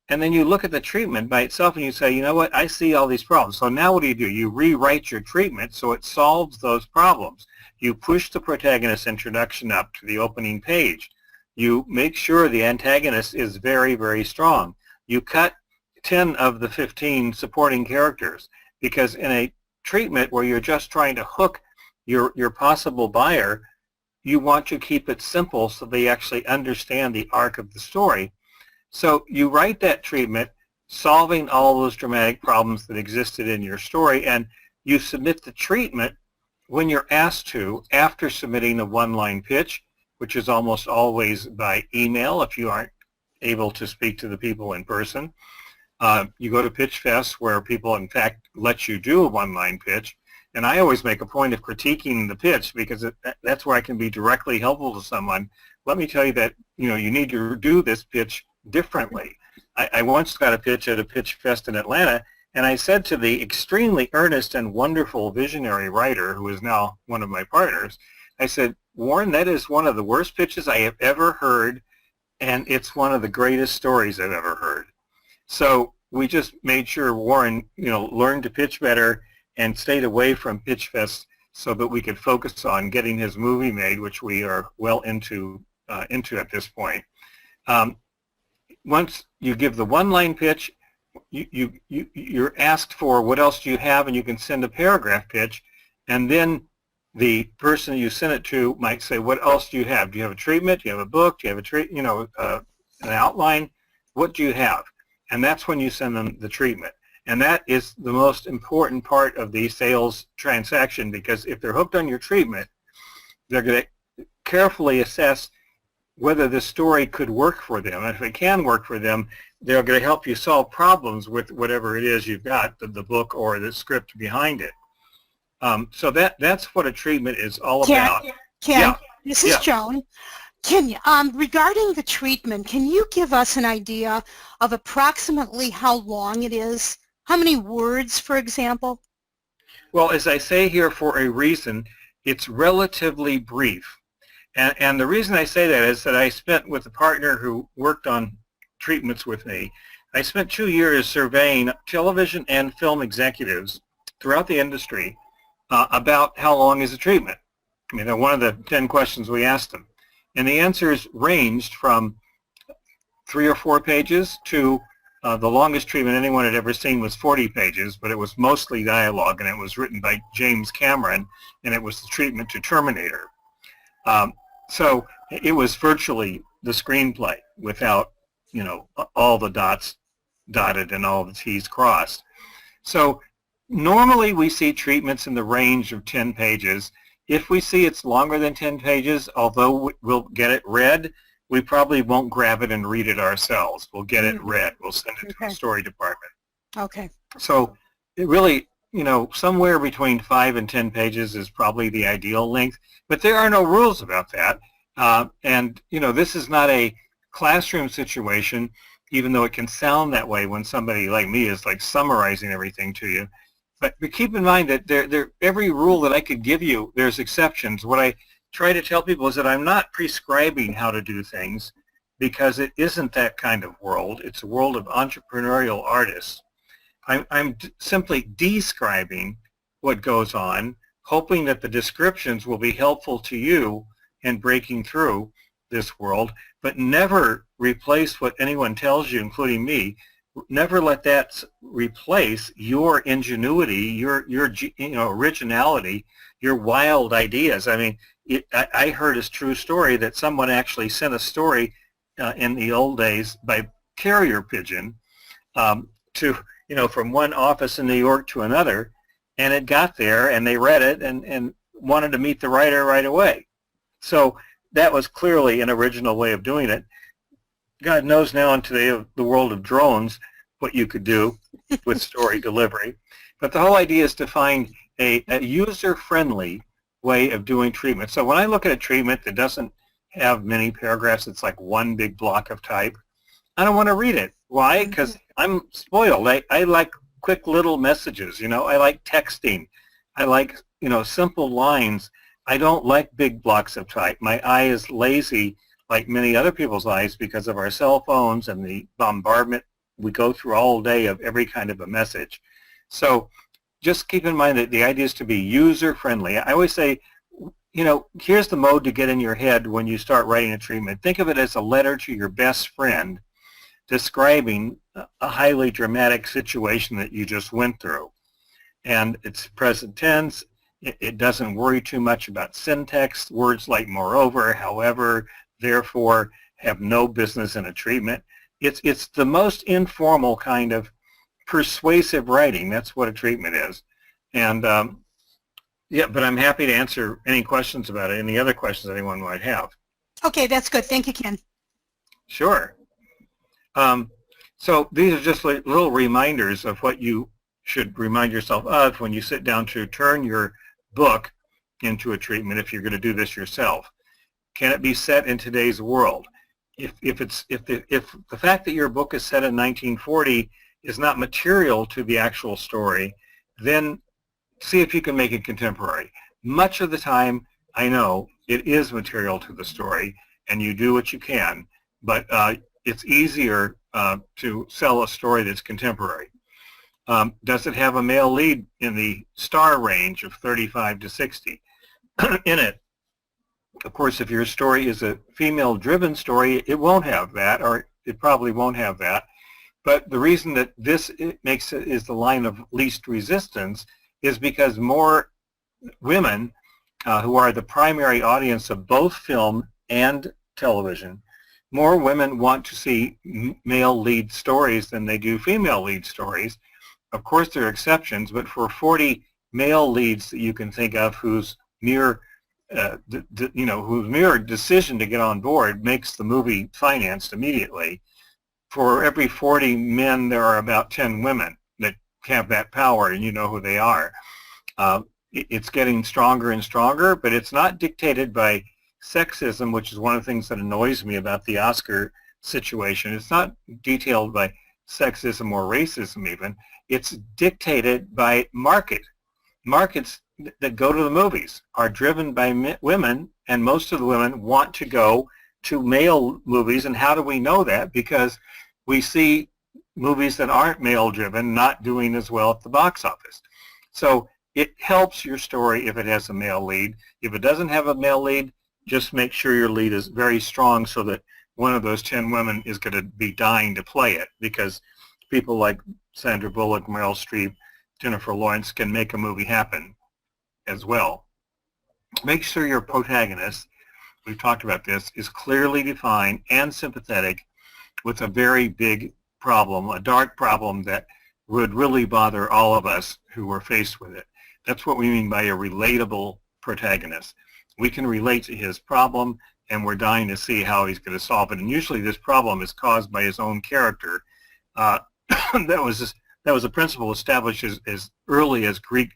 and then you look at the treatment by itself and you say, you know what, I see all these problems. So now what do? You rewrite your treatment so it solves those problems. You push the protagonist's introduction up to the opening page. You make sure the antagonist is very, very strong. You cut 10 of the 15 supporting characters, because in a treatment where you're just trying to hook your possible buyer, you want to keep it simple so they actually understand the arc of the story. So you write that treatment solving all those dramatic problems that existed in your story, and you submit the treatment when you're asked to after submitting a one-line pitch, which is almost always by email if you aren't able to speak to the people in person. You go to Pitch Fest where people in fact let you do a one-line pitch, and I always make a point of critiquing the pitch because that's where I can be directly helpful to someone. Let me tell you that you need to do this pitch differently. I once got a pitch at a Pitch Fest in Atlanta, and I said to the extremely earnest and wonderful visionary writer who is now one of my partners, I said, Warren, that is one of the worst pitches I have ever heard, and it's one of the greatest stories I've ever heard. So we just made sure Warren, learned to pitch better and stayed away from Pitch Fest so that we could focus on getting his movie made, which we are well into at this point. Once you give the one-line pitch, you're asked for what else do you have, and you can send a paragraph pitch, and then the person you send it to might say, what else do you have? Do you have a treatment? Do you have a book? Do you have an outline? What do you have? And that's when you send them the treatment. And that is the most important part of the sales transaction, because if they're hooked on your treatment, they're going to carefully assess whether the story could work for them. And if it can work for them, they're going to help you solve problems with whatever it is you've got, the book or the script behind it. So that's what a treatment is all about. Ken, this is Joan. Ken, regarding the treatment, can you give us an idea of approximately how long it is? How many words, for example? Well, as I say here for a reason, it's relatively brief. And the reason I say that is that I spent with a partner who worked on treatments with me. I spent 2 years surveying television and film executives throughout the industry about how long is a treatment. I mean, one of the 10 questions we asked them. And the answers ranged from 3 or 4 pages to the longest treatment anyone had ever seen was 40 pages, but it was mostly dialogue, and it was written by James Cameron, and it was the treatment to Terminator. So it was virtually the screenplay without, all the dots dotted and all the T's crossed. So normally we see treatments in the range of 10 pages. If we see it's longer than 10 pages, although we'll get it read, we probably won't grab it and read it ourselves. We'll get it read. We'll send it to the story department. Okay. So it really, somewhere between 5 and 10 pages is probably the ideal length, but there are no rules about that. And this is not a classroom situation, even though it can sound that way when somebody like me is like summarizing everything to you. But keep in mind that every rule that I could give you, there's exceptions. What I try to tell people is that I'm not prescribing how to do things, because it isn't that kind of world. It's a world of entrepreneurial artists. I'm simply describing what goes on, hoping that the descriptions will be helpful to you in breaking through this world, but never replace what anyone tells you, including me. Never let that replace your ingenuity, your originality, your wild ideas. I mean, I heard a true story that someone actually sent a story in the old days by carrier pigeon to, from one office in New York to another, and it got there, and they read it and wanted to meet the writer right away. So that was clearly an original way of doing it. God knows now in today the world of drones what you could do with story delivery. But the whole idea is to find a user-friendly way of doing treatment. So when I look at a treatment that doesn't have many paragraphs, it's like one big block of type, I don't want to read it. Why? Because I'm spoiled. I like quick little messages, you know. I like texting. I like, you know, simple lines. I don't like big blocks of type. My eye is lazy like many other people's eyes because of our cell phones and the bombardment we go through all day of every kind of a message. So just keep in mind that the idea is to be user-friendly. I always say, you know, here's the mode to get in your head when you start writing a treatment. Think of it as a letter to your best friend describing a highly dramatic situation that you just went through. And it's present tense. It doesn't worry too much about syntax. Words like moreover, however, therefore have no business in a treatment. It's the most informal kind of persuasive writing. That's what a treatment is. And yeah, but I'm happy to answer any questions about it, any other questions anyone might have. Okay, that's good. Thank you, Ken. Sure. So these are just little reminders of what you should remind yourself of when you sit down to turn your book into a treatment if you're going to do this yourself. Can it be set in today's world? If the fact that your book is set in 1940 is not material to the actual story, then see if you can make it contemporary. Much of the time, I know it is material to the story, and you do what you can, but it's easier to sell a story that's contemporary. Does it have a male lead in the star range of 35 to 60 in it? Of course, if your story is a female-driven story, it won't have that, or it probably won't have that. But the reason that this makes it is the line of least resistance is because more women who are the primary audience of both film and television, more women want to see male lead stories than they do female lead stories. Of course, there are exceptions, but for 40 male leads that you can think of whose mere whose mere decision to get on board makes the movie financed immediately, for every 40 men, there are about 10 women that have that power, and you know who they are. It's getting stronger and stronger, but it's not dictated by sexism, which is one of the things that annoys me about the Oscar situation. It's not detailed by sexism or racism even. It's dictated by markets. Markets that go to the movies are driven by women, and most of the women want to go to male movies. And how do we know that? Because we see movies that aren't male-driven not doing as well at the box office. So it helps your story if it has a male lead. If it doesn't have a male lead, just make sure your lead is very strong so that one of those 10 women is going to be dying to play it, because people like Sandra Bullock, Meryl Streep, Jennifer Lawrence can make a movie happen as well. Make sure your protagonist, we've talked about this, is clearly defined and sympathetic with a very big problem, a dark problem that would really bother all of us who were faced with it. That's what we mean by a relatable protagonist. We can relate to his problem, and we're dying to see how he's going to solve it. And usually this problem is caused by his own character. That was a principle established as early as Greek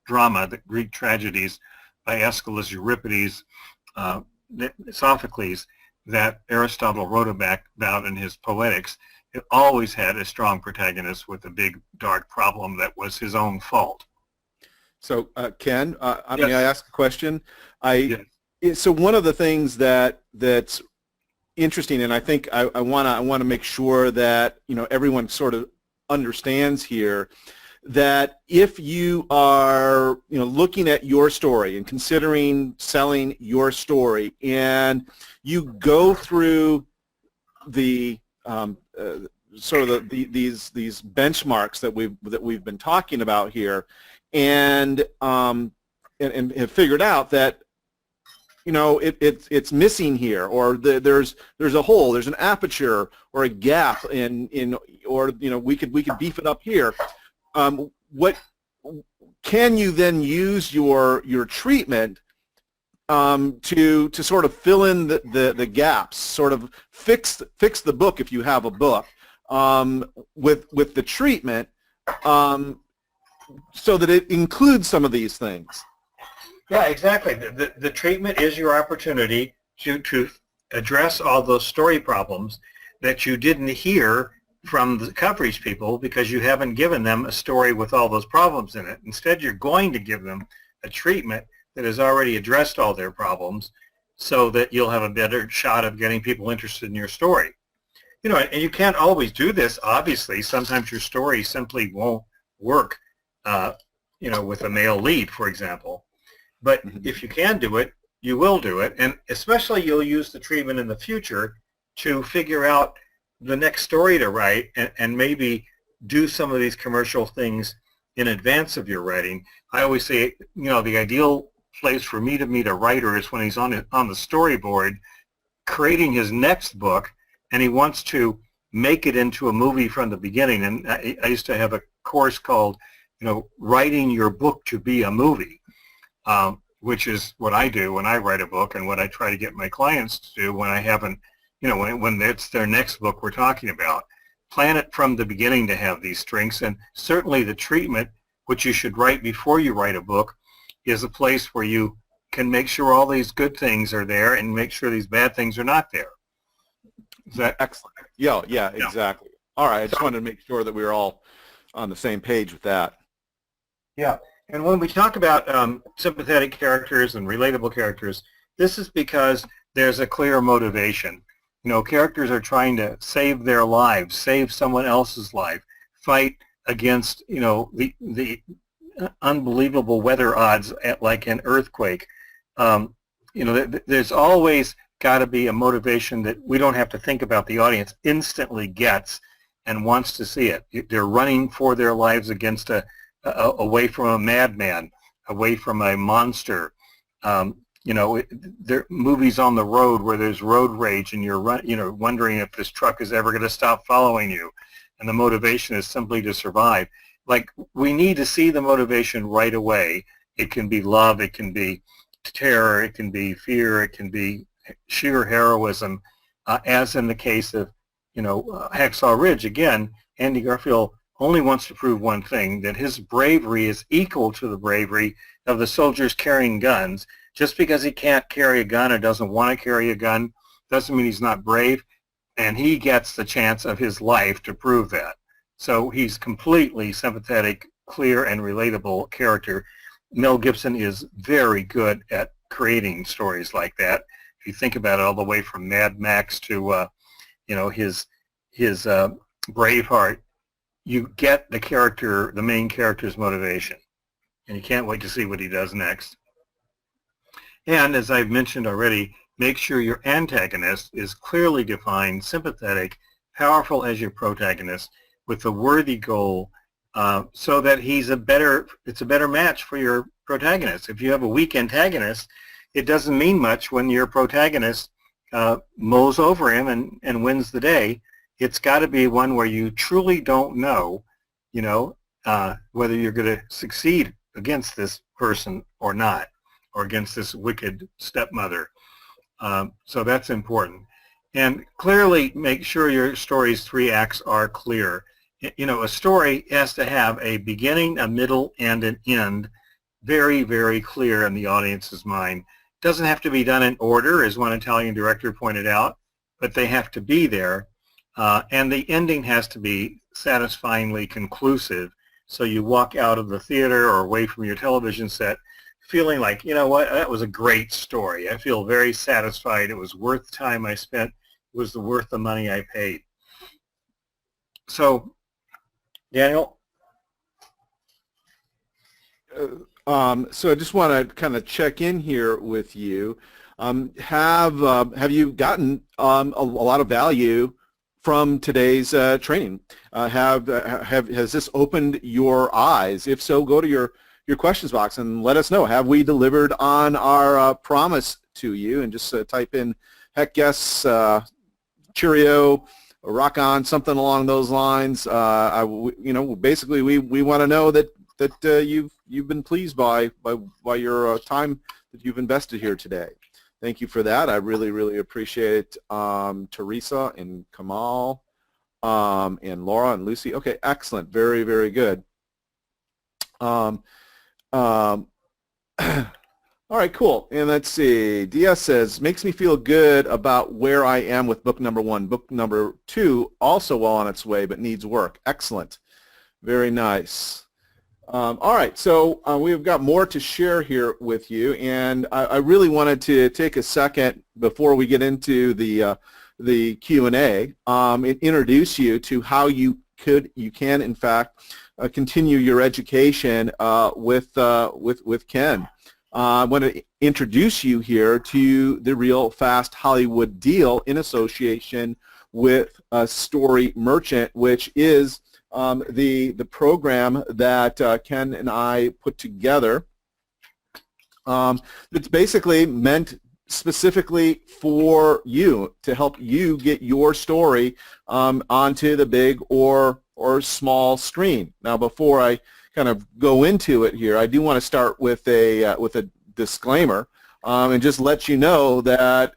drama, the Greek tragedies by Aeschylus, Euripides, Sophocles, that Aristotle wrote about in his Poetics. It always had a strong protagonist with a big, dark problem that was his own fault. So, Ken, Yes. may I ask a question? Yes. So one of the things that's interesting, and I think I want to make sure that everyone sort of understands here, that if you are looking at your story and considering selling your story, and you go through the sort of these benchmarks that we've been talking about here, and have figured out that it's missing here, or there's a hole, there's an aperture or a gap or we could beef it up here. What can you then use your treatment to sort of fill in the gaps, sort of fix the book if you have a book with the treatment, so that it includes some of these things? Yeah, exactly. The treatment is your opportunity to address all those story problems that you didn't hear from the coverage people because you haven't given them a story with all those problems in it. Instead, you're going to give them a treatment that has already addressed all their problems so that you'll have a better shot of getting people interested in your story. You know, and you can't always do this, obviously. Sometimes your story simply won't work, you know, with a male lead, for example. But if you can do it, you will do it. And especially you'll use the treatment in the future to figure out the next story to write and maybe do some of these commercial things in advance of your writing. I always say, you know, the ideal place for me to meet a writer is when he's on the storyboard creating his next book and he wants to make it into a movie from the beginning. And I used to have a course called, you know, writing your book to be a movie, which is what I do when I write a book and what I try to get my clients to do when I haven't, you know, when it's their next book we're talking about. Plan it from the beginning to have these strengths, and certainly the treatment, which you should write before you write a book, is a place where you can make sure all these good things are there and make sure these bad things are not there. Is that excellent? Yeah, exactly. All right, I just wanted to make sure that we were all on the same page with that. Yeah, and when we talk about sympathetic characters and relatable characters, this is because there's a clear motivation. You know, characters are trying to save their lives, save someone else's life, fight against, you know, the unbelievable weather odds like an earthquake. You know, there's always got to be a motivation that we don't have to think about. The audience instantly gets and wants to see it. They're running for their lives against away from a madman, away from a monster. You know, there are movies on the road where there's road rage and you're wondering if this truck is ever going to stop following you, and the motivation is simply to survive. Like, we need to see the motivation right away. It can be love, it can be terror, it can be fear, it can be sheer heroism, as in the case of, you know, Hacksaw Ridge. Again, Andy Garfield only wants to prove one thing, that his bravery is equal to the bravery of the soldiers carrying guns. Just because he can't carry a gun or doesn't want to carry a gun doesn't mean he's not brave, and he gets the chance of his life to prove that. So he's completely sympathetic, clear, and relatable character. Mel Gibson is very good at creating stories like that. If you think about it, all the way from Mad Max to, you know, his Braveheart, you get the character, the main character's motivation, and you can't wait to see what he does next. And as I've mentioned already, make sure your antagonist is clearly defined, sympathetic, powerful as your protagonist, with a worthy goal, so that it's a better match for your protagonist. If you have a weak antagonist, it doesn't mean much when your protagonist mows over him and wins the day. It's got to be one where you truly don't know, you know, whether you're going to succeed against this person or not, or against this wicked stepmother. So that's important. And clearly make sure your story's 3 acts are clear. You know, a story has to have a beginning, a middle, and an end very, very clear in the audience's mind. It doesn't have to be done in order, as one Italian director pointed out, but they have to be there. And the ending has to be satisfyingly conclusive, so you walk out of the theater or away from your television set feeling like, you know what, that was a great story. I feel very satisfied. It was worth the time I spent. It was worth the money I paid. So, Daniel? So I just want to kind of check in here with you. Have you gotten a lot of value from today's training? Has this opened your eyes? If so, go to your questions box and let us know. Have we delivered on our promise to you? And just type in heck yes, cheerio, rock on, something along those lines. You know, basically we want to know that you've been pleased by your time that you've invested here today. Thank you for that. I really, really appreciate it. Teresa and Kamal and Laura and Lucy. Okay, excellent. Very, very good. All right, cool. And let's see. DS says, makes me feel good about where I am with book number 1. Book number 2, also well on its way, but needs work. Excellent. Very nice. All right, so we've got more to share here with you, and I really wanted to take a second before we get into the Q&A and introduce you to how you can, in fact, continue your education with Ken. I want to introduce you here to the Real Fast Hollywood Deal in association with Story Merchant, which is the program that Ken and I put together. It's basically meant specifically for you, to help you get your story onto the big or small screen. Now, before I kind of go into it here, I do want to start with a disclaimer and just let you know that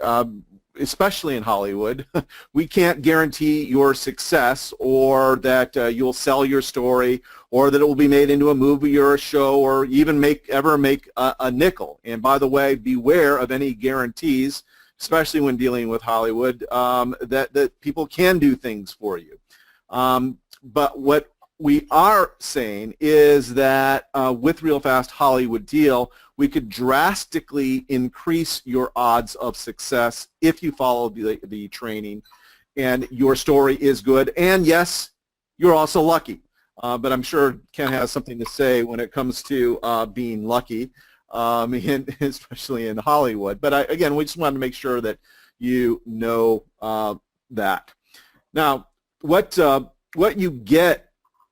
especially in Hollywood, we can't guarantee your success or that you'll sell your story or that it will be made into a movie or a show or even ever make a nickel. And by the way, beware of any guarantees, especially when dealing with Hollywood, that people can do things for you. But what we are saying is that with Real Fast Hollywood Deal, we could drastically increase your odds of success if you follow the training and your story is good. And yes, you're also lucky. But I'm sure Ken has something to say when it comes to being lucky, especially in Hollywood. But again, we just wanted to make sure that you know that. Now, what you get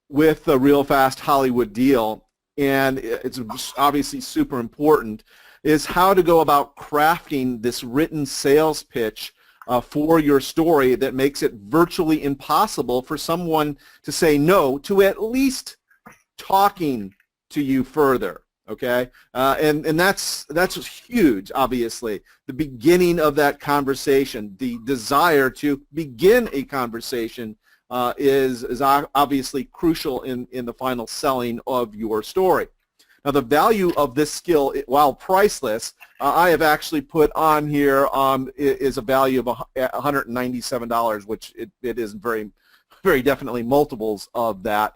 with the Real Fast Hollywood Deal, and it's obviously super important, is how to go about crafting this written sales pitch for your story that makes it virtually impossible for someone to say no to at least talking to you further. Okay, and that's huge. Obviously, the beginning of that conversation, the desire to begin a conversation is obviously crucial in the final selling of your story. Now, the value of this skill, while priceless, I have actually put on here is a value of $197, which it is very, very definitely multiples of that,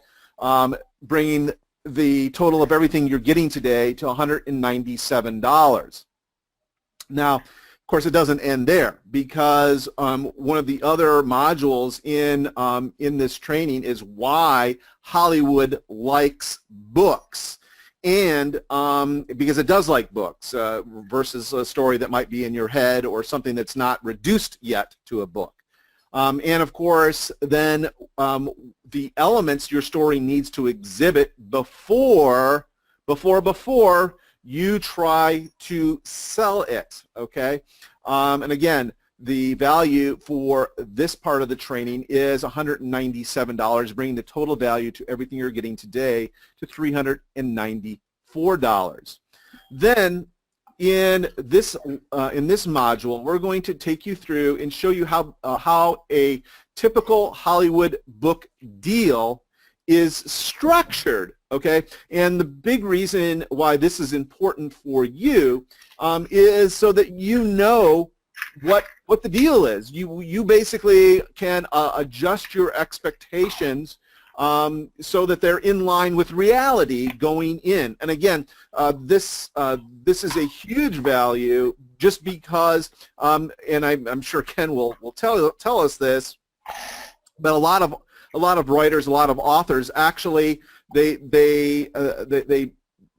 bringing the total of everything you're getting today to $197. Now, of course, it doesn't end there, because one of the other modules in this training is why Hollywood likes books, and because it does like books versus a story that might be in your head or something that's not reduced yet to a book. And of course, then the elements your story needs to exhibit before you try to sell it, okay? And again, the value for this part of the training is $197, bringing the total value to everything you're getting today to $394. Then in this module, we're going to take you through and show you how a typical Hollywood book deal is structured, okay? And the big reason why this is important for you is so that you know what the deal is. You basically can adjust your expectations so that they're in line with reality going in. And again, this is a huge value just because, and I'm sure Ken will tell us this, but a lot of writers, a lot of authors actually they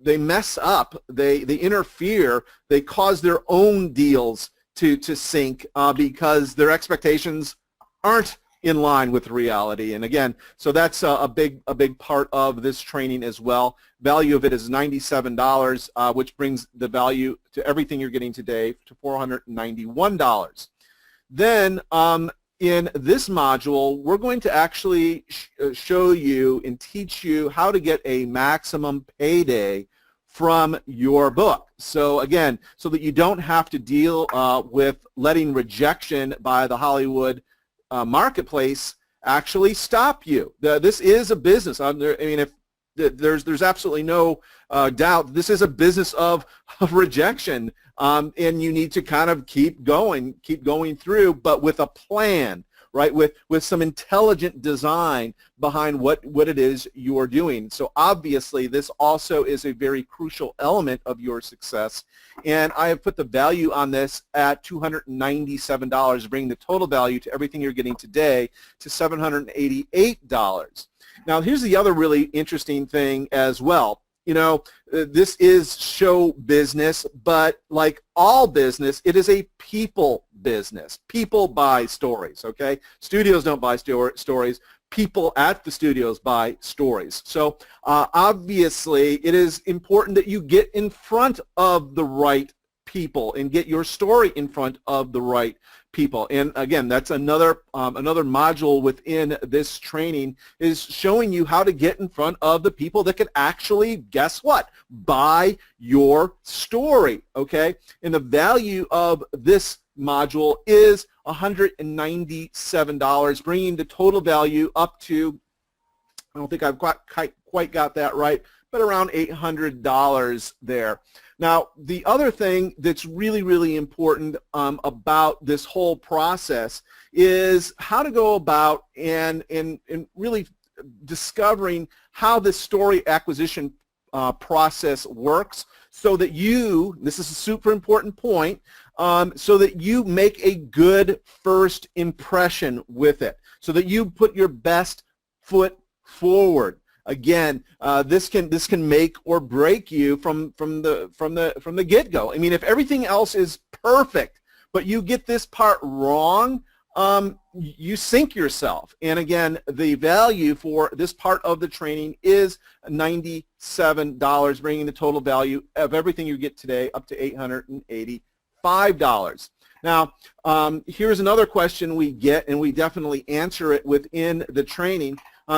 mess up, they interfere, they cause their own deals to sink because their expectations aren't in line with reality. And again, so that's a big part of this training as well. Value of it is $97, which brings the value to everything you're getting today to $491. Then in this module, we're going to actually show you and teach you how to get a maximum payday from your book. So again, so that you don't have to deal with letting rejection by the Hollywood marketplace actually stop you. This is a business. I mean, there's absolutely no doubt this is a business of rejection, and you need to kind of keep going through, but with a plan, right? With some intelligent design behind what it is you're doing. So obviously, this also is a very crucial element of your success, and I have put the value on this at $297, bringing the total value to everything you're getting today to $788. Now, here's the other really interesting thing as well. You know, this is show business, but like all business, it is a people business. People buy stories, okay? Studios don't buy stories. People at the studios buy stories. So obviously, it is important that you get in front of the right people and get your story in front of the right people. And again, that's another module within this training, is showing you how to get in front of the people that can actually, guess what, buy your story, okay? And the value of this module is $197, bringing the total value up to, I don't think I've quite got that right, but around $800 there. Now, the other thing that's really, really important about this whole process is how to go about and really discovering how this story acquisition process works, so that you, this is a super important point, so that you make a good first impression with it, so that you put your best foot forward. Again, this can make or break you from the get-go. I mean, if everything else is perfect, but you get this part wrong, you sink yourself. And again, the value for this part of the training is $97, bringing the total value of everything you get today up to $885. Now, here's another question we get, and we definitely answer it within the training.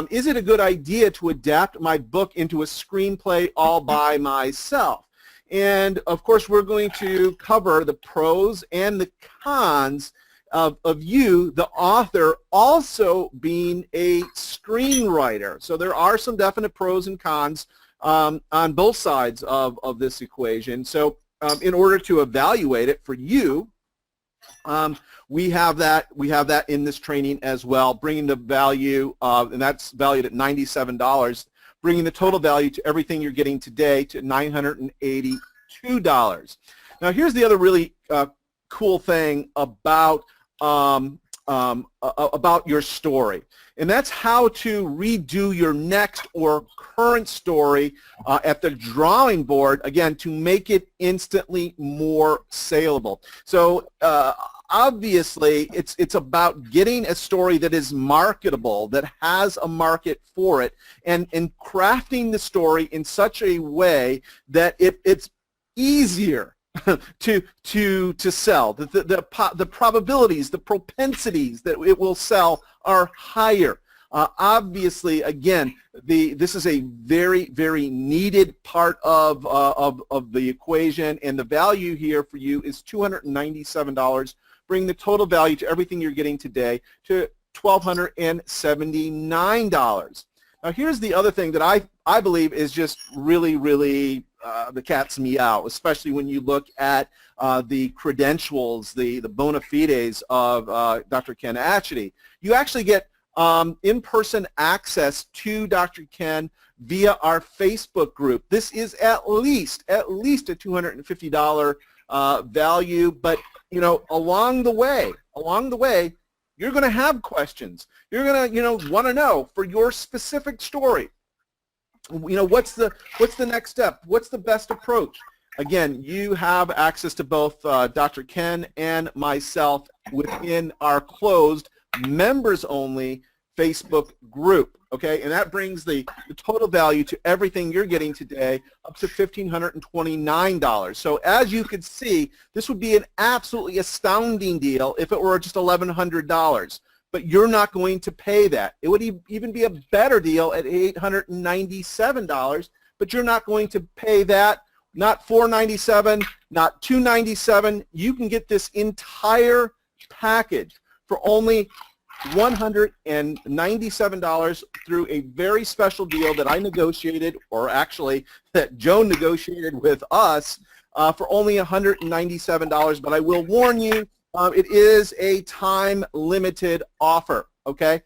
Is it a good idea to adapt my book into a screenplay all by myself? And of course, we're going to cover the pros and the cons of you, the author, also being a screenwriter. So there are some definite pros and cons on both sides of this equation. So in order to evaluate it for you, we have that in this training as well, bringing the value and that's valued at $97, bringing the total value to everything you're getting today to $982. Now, here's the other really cool thing about your story, and that's how to redo your next or current story at the drawing board, again, to make it instantly more saleable. So obviously, it's about getting a story that is marketable, that has a market for it, and crafting the story in such a way that it's easier to sell. The probabilities, the propensities that it will sell are higher. Obviously, again, this is a very, very needed part of the equation, and the value here for you is $297, bringing the total value to everything you're getting today to $1,279. Now, here's the other thing that I believe is just really, really the cat's meow, especially when you look at the credentials, the bona fides of Dr. Ken Atchity. You actually get in-person access to Dr. Ken via our Facebook group. This is at least a $250 value, but you know, along the way, you're going to have questions. You're going to, want to know for your specific story. What's the next step? What's the best approach? Again, you have access to both Dr. Ken and myself within our closed members-only Facebook group, okay? And that brings the total value to everything you're getting today up to $1,529. So as you can see, this would be an absolutely astounding deal if it were just $1,100. But you're not going to pay that. It would even be a better deal at $897, but you're not going to pay that. Not $497, not $297. You can get this entire package for only $197 through a very special deal that I negotiated, or actually that Joan negotiated with us for only $197. But I will warn you, it is a time-limited offer, okay?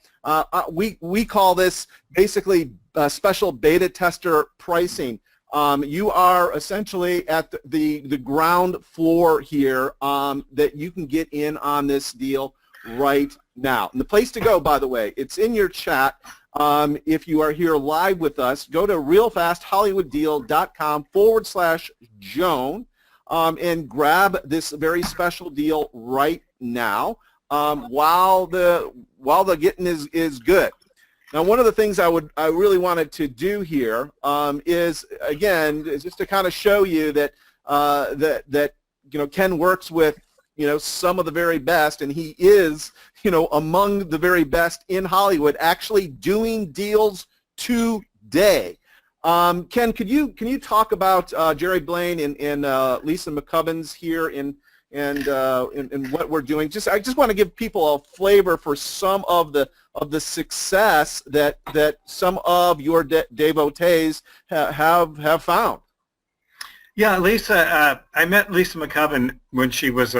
We call this basically special beta tester pricing. You are essentially at the ground floor here that you can get in on this deal right now. And the place to go, by the way, it's in your chat. If you are here live with us, go to realfasthollywooddeal.com/Joan and grab this very special deal right now while the getting is good. Now, one of the things I really wanted to do here is just to kind of show you that that Ken works with some of the very best, and he is among the very best in Hollywood, actually doing deals today. Ken, can you talk about Jerry Blaine and Lisa McCubbins here and what we're doing? I just want to give people a flavor for some of the success that some of your devotees have found. Yeah, Lisa, I met Lisa McCubbin when she was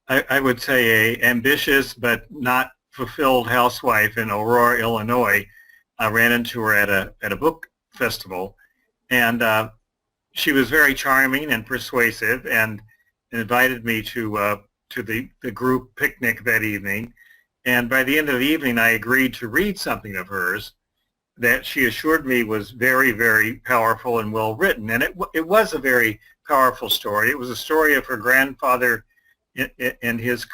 I would say a ambitious but not fulfilled housewife in Aurora, Illinois. I ran into her at a book festival, and she was very charming and persuasive, and invited me to the group picnic that evening. And by the end of the evening, I agreed to read something of hers that she assured me was very, very powerful and well written. And it was a very powerful story. It was a story of her grandfather and his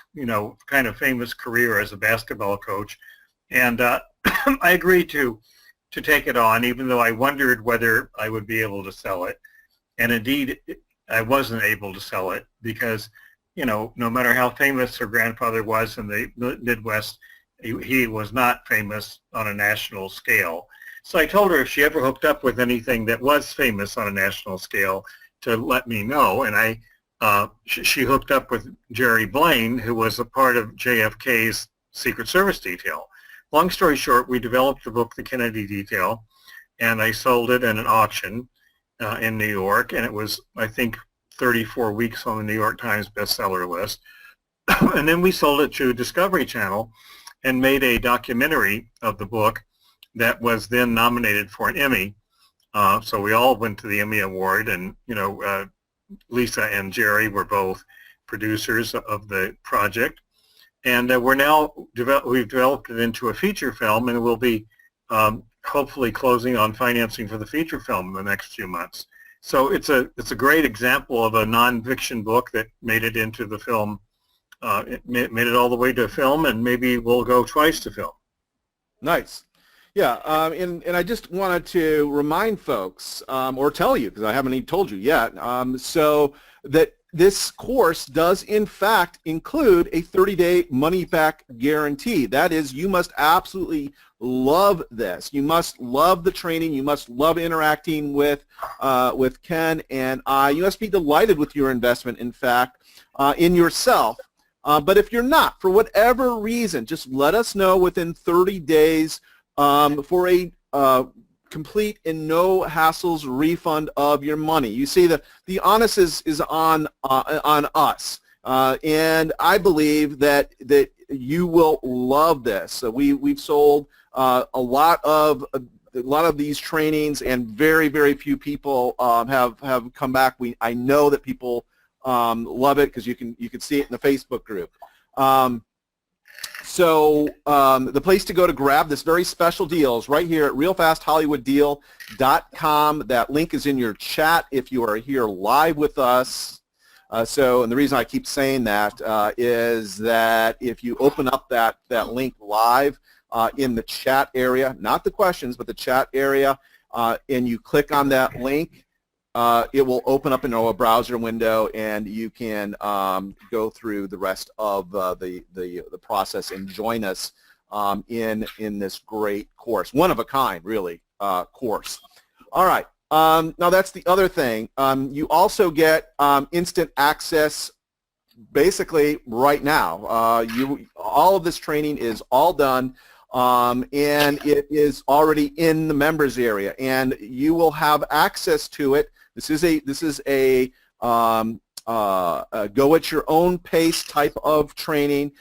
kind of famous career as a basketball coach. And I agreed to take it on, even though I wondered whether I would be able to sell it. And indeed, I wasn't able to sell it because, no matter how famous her grandfather was in the Midwest, he was not famous on a national scale. So I told her if she ever hooked up with anything that was famous on a national scale to let me know. And she hooked up with Jerry Blaine, who was a part of JFK's Secret Service detail. Long story short, we developed the book, The Kennedy Detail, and I sold it in an auction in New York, and it was, I think, 34 weeks on the New York Times bestseller list. And then we sold it to Discovery Channel and made a documentary of the book that was then nominated for an Emmy. So we all went to the Emmy Award, and Lisa and Jerry were both producers of the project. And we've developed it into a feature film, and we'll be hopefully closing on financing for the feature film in the next few months. So it's a great example of a nonfiction book that made it into the film. It made it all the way to film, and maybe we'll go twice to film. Nice. Yeah, and I just wanted to remind folks, or tell you, because I haven't even told you yet, so that this course does in fact include a 30-day money-back guarantee. That is, you must absolutely love this. You must love the training. You must love interacting with Ken and I. You must be delighted with your investment, in fact, in yourself. But if you're not, for whatever reason, just let us know within 30 days for a complete and no hassles refund of your money. You see, the onus is on us, and I believe that you will love this. So we've sold a lot of these trainings, and very, very few people have come back. I know that people love it because you can see it in the Facebook group. So the place to go to grab this very special deal is right here at realfasthollywooddeal.com. That link is in your chat if you are here live with us. And the reason I keep saying that is that if you open up that link live in the chat area, not the questions, but the chat area, and you click on that link, it will open up in a browser window, and you can go through the rest of the process and join us in this great course, one of a kind, really, course. All right. Now that's the other thing. You also get instant access basically right now. All of this training is all done, and it is already in the members area, and you will have access to it. This is a go at your own pace type of training,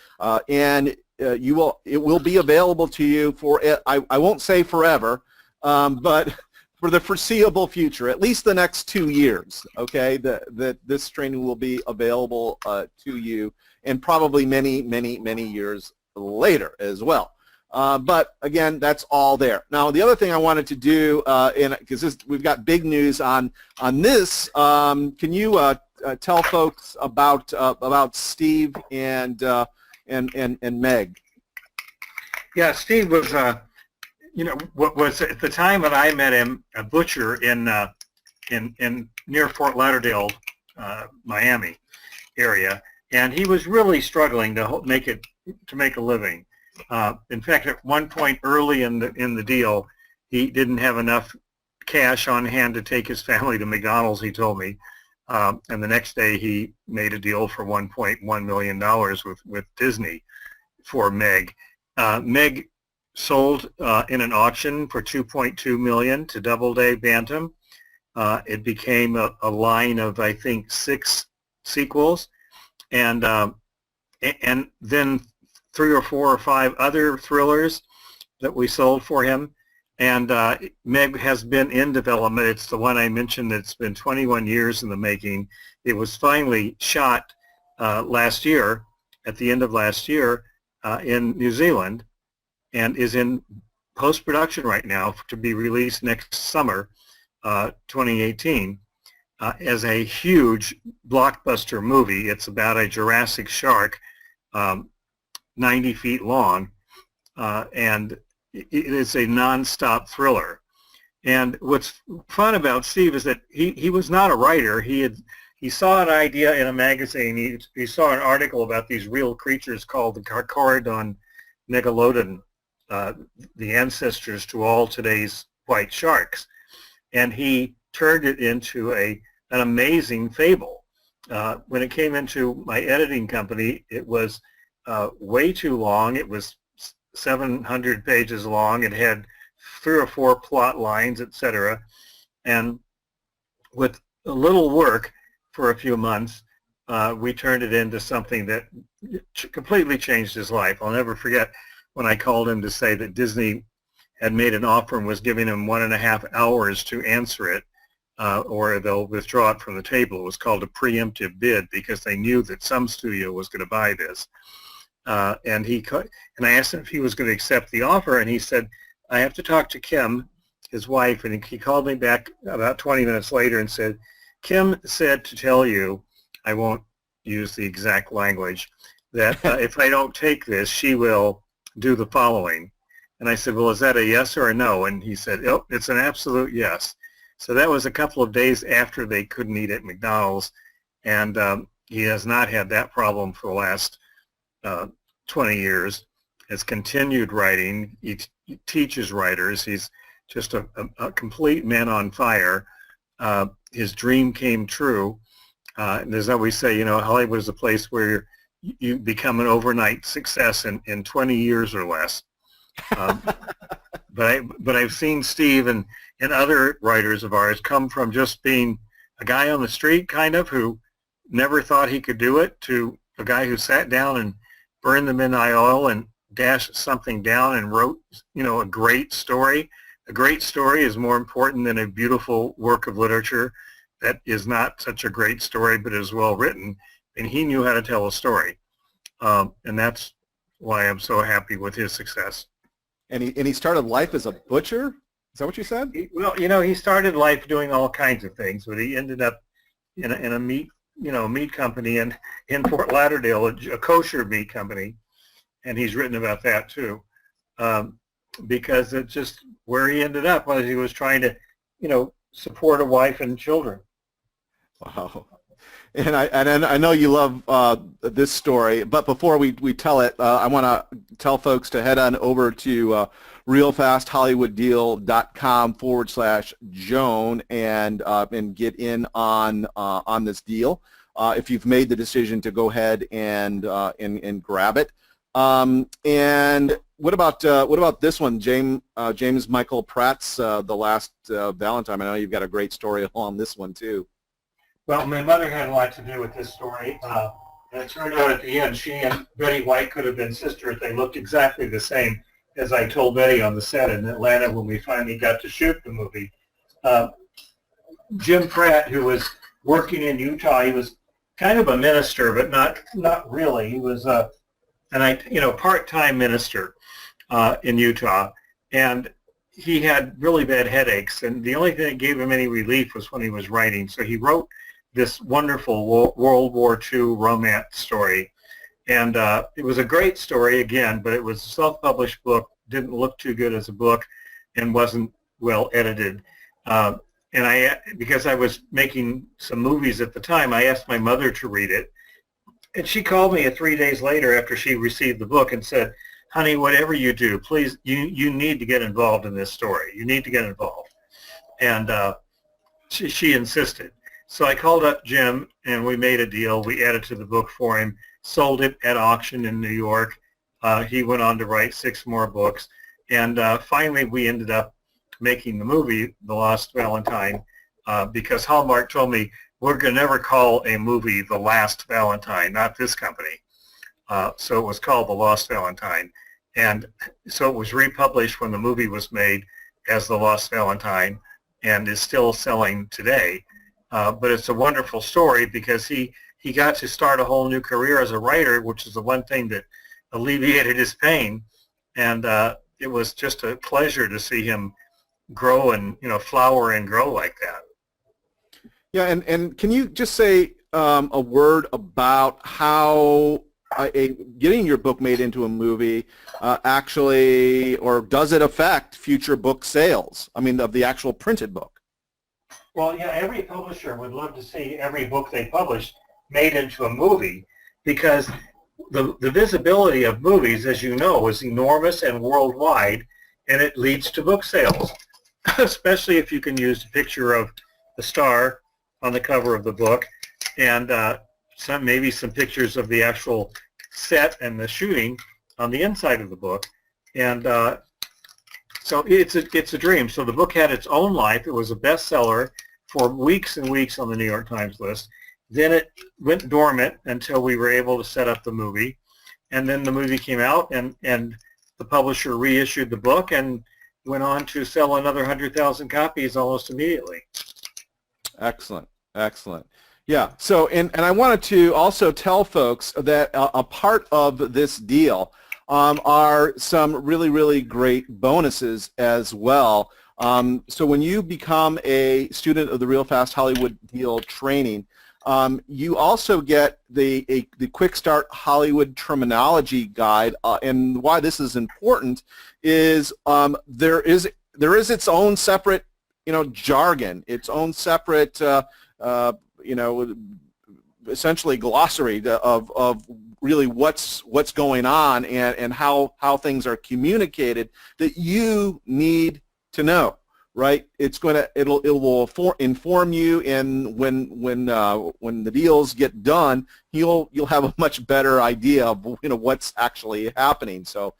and it will be available to you for, I won't say forever, but for the foreseeable future, at least the next 2 years, okay, that this training will be available to you, and probably many, many, many years later as well. But again, that's all there. Now, the other thing I wanted to do, because we've got big news on this, can you tell folks about Steve and Meg? Yeah, Steve was, what was at the time that I met him, a butcher in near Fort Lauderdale, Miami area, and he was really struggling to make a living. In fact, at one point early in the deal, he didn't have enough cash on hand to take his family to McDonald's, he told me. And the next day he made a deal for $1.1 million with Disney for Meg. Meg sold in an auction for $2.2 million to Doubleday Bantam. It became a line of, I think, 6 sequels, and then 3 or 4 or 5 other thrillers that we sold for him. And Meg has been in development. It's the one I mentioned that's been 21 years in the making. It was finally shot last year, at the end of last year, in New Zealand, and is in post-production right now to be released next summer, 2018, as a huge blockbuster movie. It's about a Jurassic shark, 90 feet long, and it is a non-stop thriller. And what's fun about Steve is that he was not a writer. He saw an idea in a magazine. He saw an article about these real creatures called the Carcharodon megalodon, the ancestors to all today's white sharks, and he turned it into an amazing fable. When it came into my editing company, it was way too long. It was 700 pages long. It had 3 or 4 plot lines, etc. And with a little work for a few months, we turned it into something that completely changed his life. I'll never forget when I called him to say that Disney had made an offer and was giving him 1.5 hours to answer it, or they'll withdraw it from the table. It was called a preemptive bid because they knew that some studio was going to buy this. And I asked him if he was going to accept the offer, and he said, I have to talk to Kim, his wife. And he called me back about 20 minutes later and said, Kim said to tell you, I won't use the exact language, that if I don't take this, she will do the following. And I said, well, is that a yes or a no? And he said, oh, it's an absolute yes. So that was a couple of days after they couldn't eat at McDonald's, and he has not had that problem for the last 20 years, has continued writing. He teaches writers. He's just a complete man on fire. His dream came true. And as I always say, Hollywood is a place where you become an overnight success in 20 years or less. But I've seen Steve and other writers of ours come from just being a guy on the street, kind of, who never thought he could do it, to a guy who sat down and burned the midnight oil and dashed something down and wrote, a great story. A great story is more important than a beautiful work of literature that is not such a great story but is well written. And he knew how to tell a story. And that's why I'm so happy with his success. And he started life as a butcher? Is that what you said? Well, he started life doing all kinds of things, but he ended up in a meat company in Fort Lauderdale, a kosher meat company, and he's written about that too, because it's just where he ended up was he was trying to, support a wife and children. Wow. And I know you love this story, but before we tell it, I want to tell folks to head on over to realfasthollywooddeal.com/Joan and get in on this deal. if you've made the decision to go ahead and grab it. And what about this one, James Michael Pratt's The Last Valentine? I know you've got a great story on this one too. Well, my mother had a lot to do with this story. And it turned out at the end, she and Betty White could have been sisters. They looked exactly the same, as I told Betty on the set in Atlanta when we finally got to shoot the movie. Jim Pratt, who was working in Utah, he was kind of a minister, but not really. He was part-time minister in Utah, and he had really bad headaches, and the only thing that gave him any relief was when he was writing. So he wrote this wonderful World War II romance story, and it was a great story again, but it was a self-published book, didn't look too good as a book, and wasn't well edited. And because I was making some movies at the time, I asked my mother to read it, and she called me 3 days later after she received the book and said, "Honey, whatever you do, please, you need to get involved in this story. You need to get involved." And she insisted. So I called up Jim, and we made a deal. We added to the book for him, sold it at auction in New York. He went on to write 6 more books. And finally, we ended up making the movie, The Lost Valentine, because Hallmark told me, we're going to never call a movie The Last Valentine, not this company. So it was called The Lost Valentine. And so it was republished when the movie was made as The Lost Valentine and is still selling today. But it's a wonderful story because he got to start a whole new career as a writer, which is the one thing that alleviated his pain. And it was just a pleasure to see him grow and, flower and grow like that. Yeah, and can you just say a word about how getting your book made into a movie actually, or does it affect future book sales? I mean, of the actual printed book. Well, yeah, every publisher would love to see every book they publish made into a movie because the visibility of movies, as you know, is enormous and worldwide, and it leads to book sales, especially if you can use a picture of the star on the cover of the book and maybe some pictures of the actual set and the shooting on the inside of the book. And so it's a dream. So the book had its own life. It was a bestseller for weeks and weeks on the New York Times list. Then it went dormant until we were able to set up the movie. And then the movie came out, and the publisher reissued the book and went on to sell another 100,000 copies almost immediately. Excellent, excellent. Yeah, so, and I wanted to also tell folks that a part of this deal are some really, really great bonuses as well. So when you become a student of the Real Fast Hollywood Deal training, you also get the Quick Start Hollywood Terminology Guide, and why this is important is there is its own separate, jargon, its own separate, essentially glossary of really what's going on and how things are communicated that you need to know, right? It will inform you, and when the deals get done, you'll have a much better idea of what's actually happening. So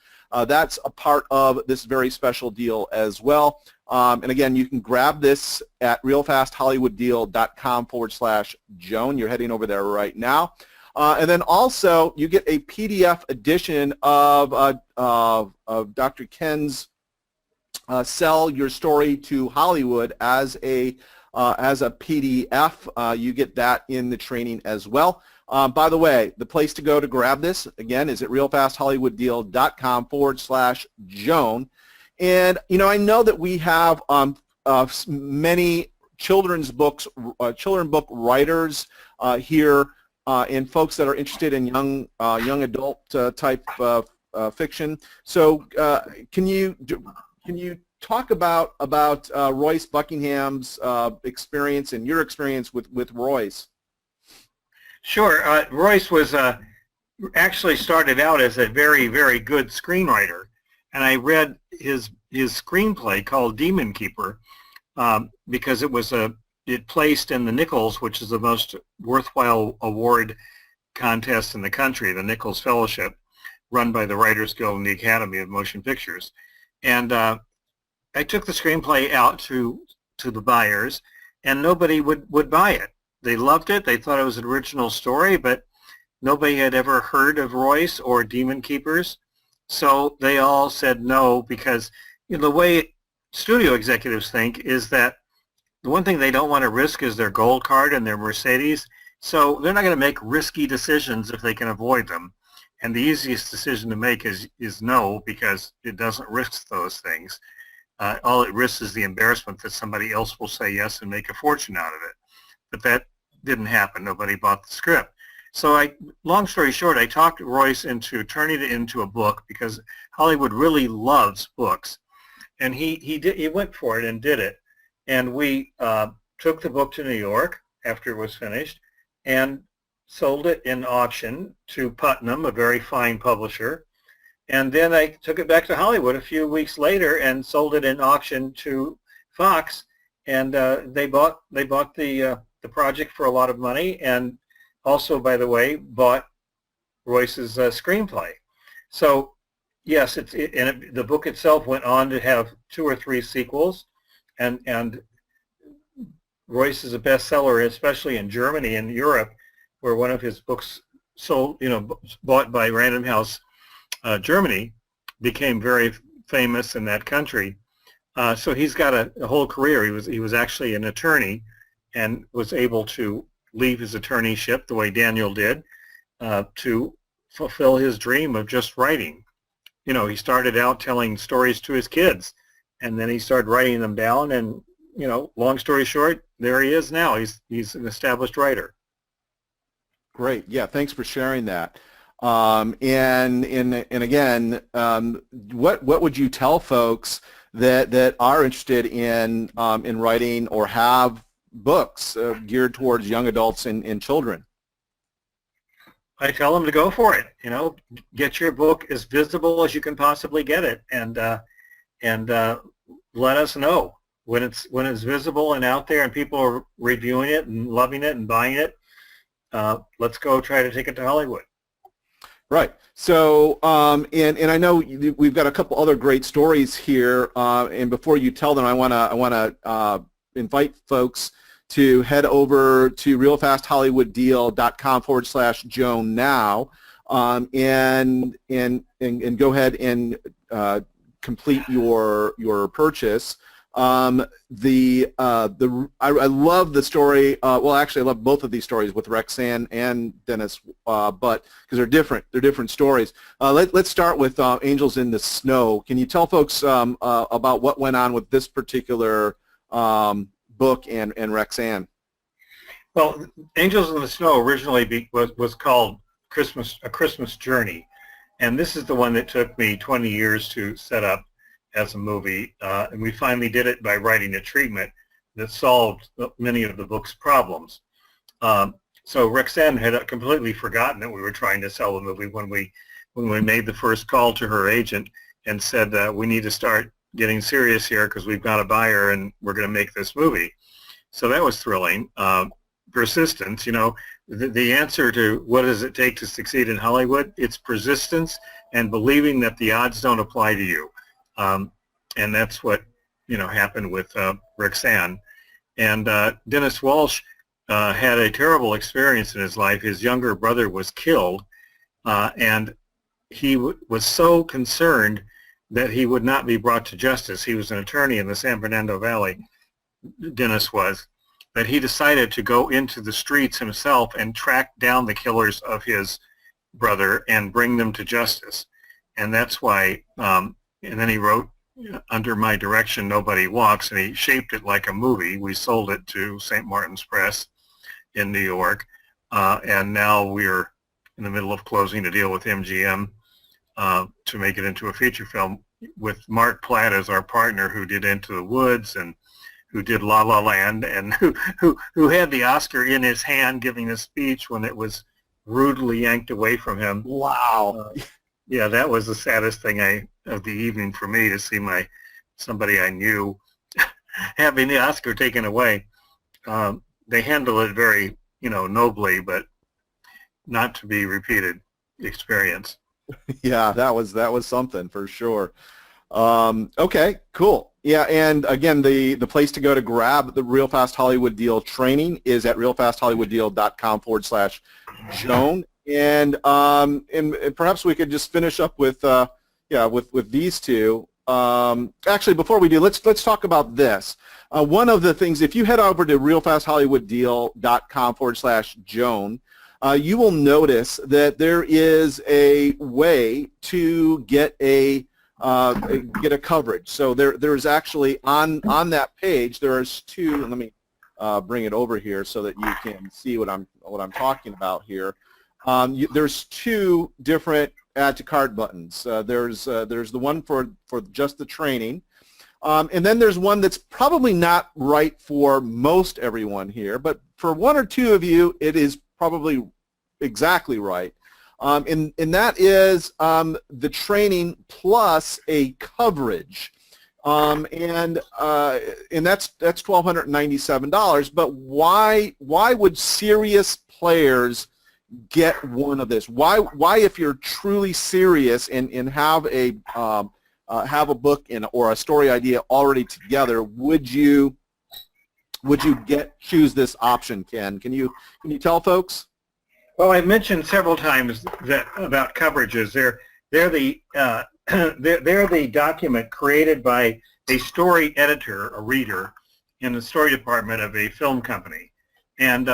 that's a part of this very special deal as well. And again, you can grab this at realfasthollywooddeal.com/Joan. You're heading over there right now. And then also, you get a PDF edition of Dr. Ken's Sell Your Story to Hollywood as a PDF. You get that in the training as well. By the way, the place to go to grab this, again, is at realfasthollywooddeal.com/Joan. And, I know that we have many children's book writers here and folks that are interested in young adult type fiction. So can you talk about Royce Buckingham's experience and your experience with Royce? Sure. Royce was actually started out as a very, very good screenwriter, and I read his screenplay called Demon Keeper because it was a it placed in the Nichols, which is the most worthwhile award contest in the country, the Nichols Fellowship, run by the Writers Guild and the Academy of Motion Pictures. And I took the screenplay out to the buyers, and nobody would buy it. They loved it. They thought it was an original story, but nobody had ever heard of Royce or Demon Keepers. So they all said no, because the way studio executives think is that the one thing they don't want to risk is their gold card and their Mercedes. So they're not going to make risky decisions if they can avoid them. And the easiest decision to make is no, because it doesn't risk those things. All it risks is the embarrassment that somebody else will say yes and make a fortune out of it. But that didn't happen. Nobody bought the script. So long story short, I talked Royce into turning it into a book, because Hollywood really loves books. And he went for it and did it. And we took the book to New York after it was finished and sold it in auction to Putnam, a very fine publisher. And then I took it back to Hollywood a few weeks later and sold it in auction to Fox. And they bought the project for a lot of money, and also, by the way, bought Royce's screenplay. So yes, the book itself went on to have 2 or 3 sequels, and Royce is a bestseller, especially in Germany and Europe, where one of his books sold, bought by Random House Germany, became very famous in that country. So he's got a whole career. He was actually an attorney, and was able to leave his attorneyship the way Daniel did to fulfill his dream of just writing. He started out telling stories to his kids, and then he started writing them down, and long story short, there he is now. He's an established writer. Great. Yeah, thanks for sharing that. And again, what would you tell folks that are interested in writing or have books geared towards young adults and children? I tell them to go for it. Get your book as visible as you can possibly get it, and let us know when it's visible and out there, and people are reviewing it and loving it and buying it. Let's go try to take it to Hollywood. Right. So, and I know we've got a couple other great stories here. And before you tell them, I want to invite folks to head over to realfasthollywooddeal.com/Joan now, and go ahead and complete your purchase. I love the story. Well, actually, I love both of these stories with Rexanne and Dennis, but because they're different stories. Let's start with Angels in the Snow. Can you tell folks about what went on with this particular book and Rexanne? Well, Angels in the Snow originally was called A Christmas Journey, and this is the one that took me 20 years to set up as a movie, and we finally did it by writing a treatment that solved many of the book's problems. So Rexanne had completely forgotten that we were trying to sell the movie when we made the first call to her agent and said, we need to start getting serious here because we've got a buyer and we're going to make this movie. So that was thrilling. Persistence, the answer to what does it take to succeed in Hollywood, it's persistence and believing that the odds don't apply to you. And that's what happened with Rexanne. And Dennis Walsh had a terrible experience in his life. His younger brother was killed, and he was so concerned that he would not be brought to justice. He was an attorney in the San Fernando Valley, Dennis was, that he decided to go into the streets himself and track down the killers of his brother and bring them to justice. And that's why, and then he wrote, under my direction, Nobody Walks, and he shaped it like a movie. We sold it to St. Martin's Press in New York, and now we're in the middle of closing a deal with MGM to make it into a feature film with Mark Platt as our partner, who did Into the Woods and who did La La Land, and who had the Oscar in his hand giving a speech when it was rudely yanked away from him. Wow. Yeah, that was the saddest thing of the evening for me, to see somebody I knew having the Oscar taken away. they handle it very, nobly, but not to be repeated experience. Yeah, that was something for sure. Okay, cool. Yeah, and again, the place to go to grab the Real Fast Hollywood Deal training is at realfasthollywooddeal.com/Joan. And perhaps we could just finish up with with these two. Actually, before we do, let's talk about this. One of the things, if you head over to realfasthollywooddeal.com/Joan, you will notice that there is a way to get a coverage. So there's actually on that page there's two. Let me bring it over here so that you can see what I'm talking about here. There's two different add to cart buttons. There's the one for just the training, and then there's one that's probably not right for most everyone here, but for one or two of you it is probably exactly right. And that is the training plus a coverage, and that's $1,297. But why would serious players get one of this? Why if you're truly serious and have a book or a story idea already together, would you choose this option, Ken? Can you tell folks? Well, I mentioned several times that about coverages. They're the they're the document created by a story editor, a reader, in the story department of a film company, and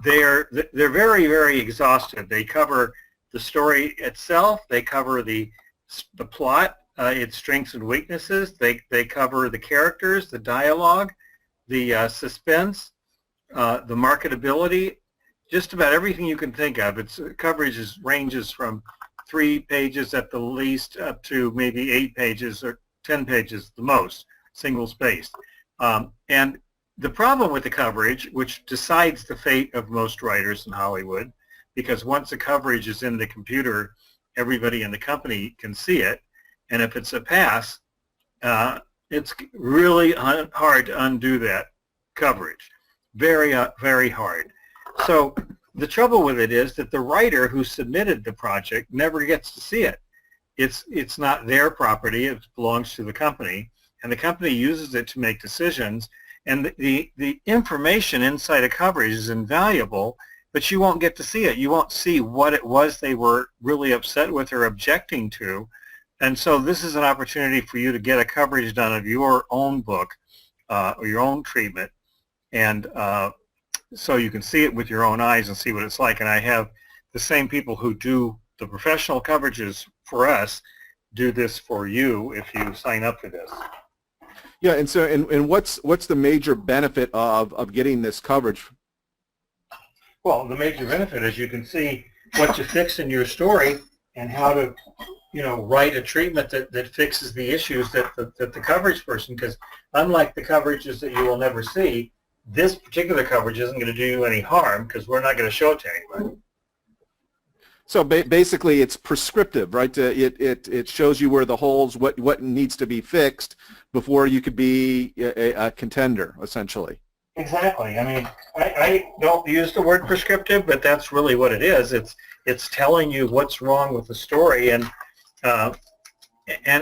they're very, very exhaustive. They cover the story itself. They cover the plot, its strengths and weaknesses. They cover the characters, the dialogue, the suspense, the marketability. Just about everything you can think of. Its coverage ranges from 3 pages at the least up to maybe 8 pages or 10 pages the most, single-spaced. And the problem with the coverage, which decides the fate of most writers in Hollywood, because once the coverage is in the computer, everybody in the company can see it, and if it's a pass, it's really hard to undo that coverage. Very, very hard. So the trouble with it is that the writer who submitted the project never gets to see it. It's not their property. It belongs to the company, and the company uses it to make decisions. And the information inside a coverage is invaluable, but you won't get to see it. You won't see what it was they were really upset with or objecting to. And so this is an opportunity for you to get a coverage done of your own book or your own treatment, and so you can see it with your own eyes and see what it's like. And I have the same people who do the professional coverages for us do this for you if you sign up for this. Yeah, and so and what's the major benefit of getting this coverage? Well, the major benefit is you can see what to fix in your story and how to, write a treatment that fixes the issues that the coverage person, because unlike the coverages that you will never see, this particular coverage isn't going to do you any harm because we're not going to show it to anybody. So basically, it's prescriptive, right? It shows you where the holes, what needs to be fixed before you could be a contender, essentially. Exactly. I mean, I don't use the word prescriptive, but that's really what it is. It's telling you what's wrong with the story, and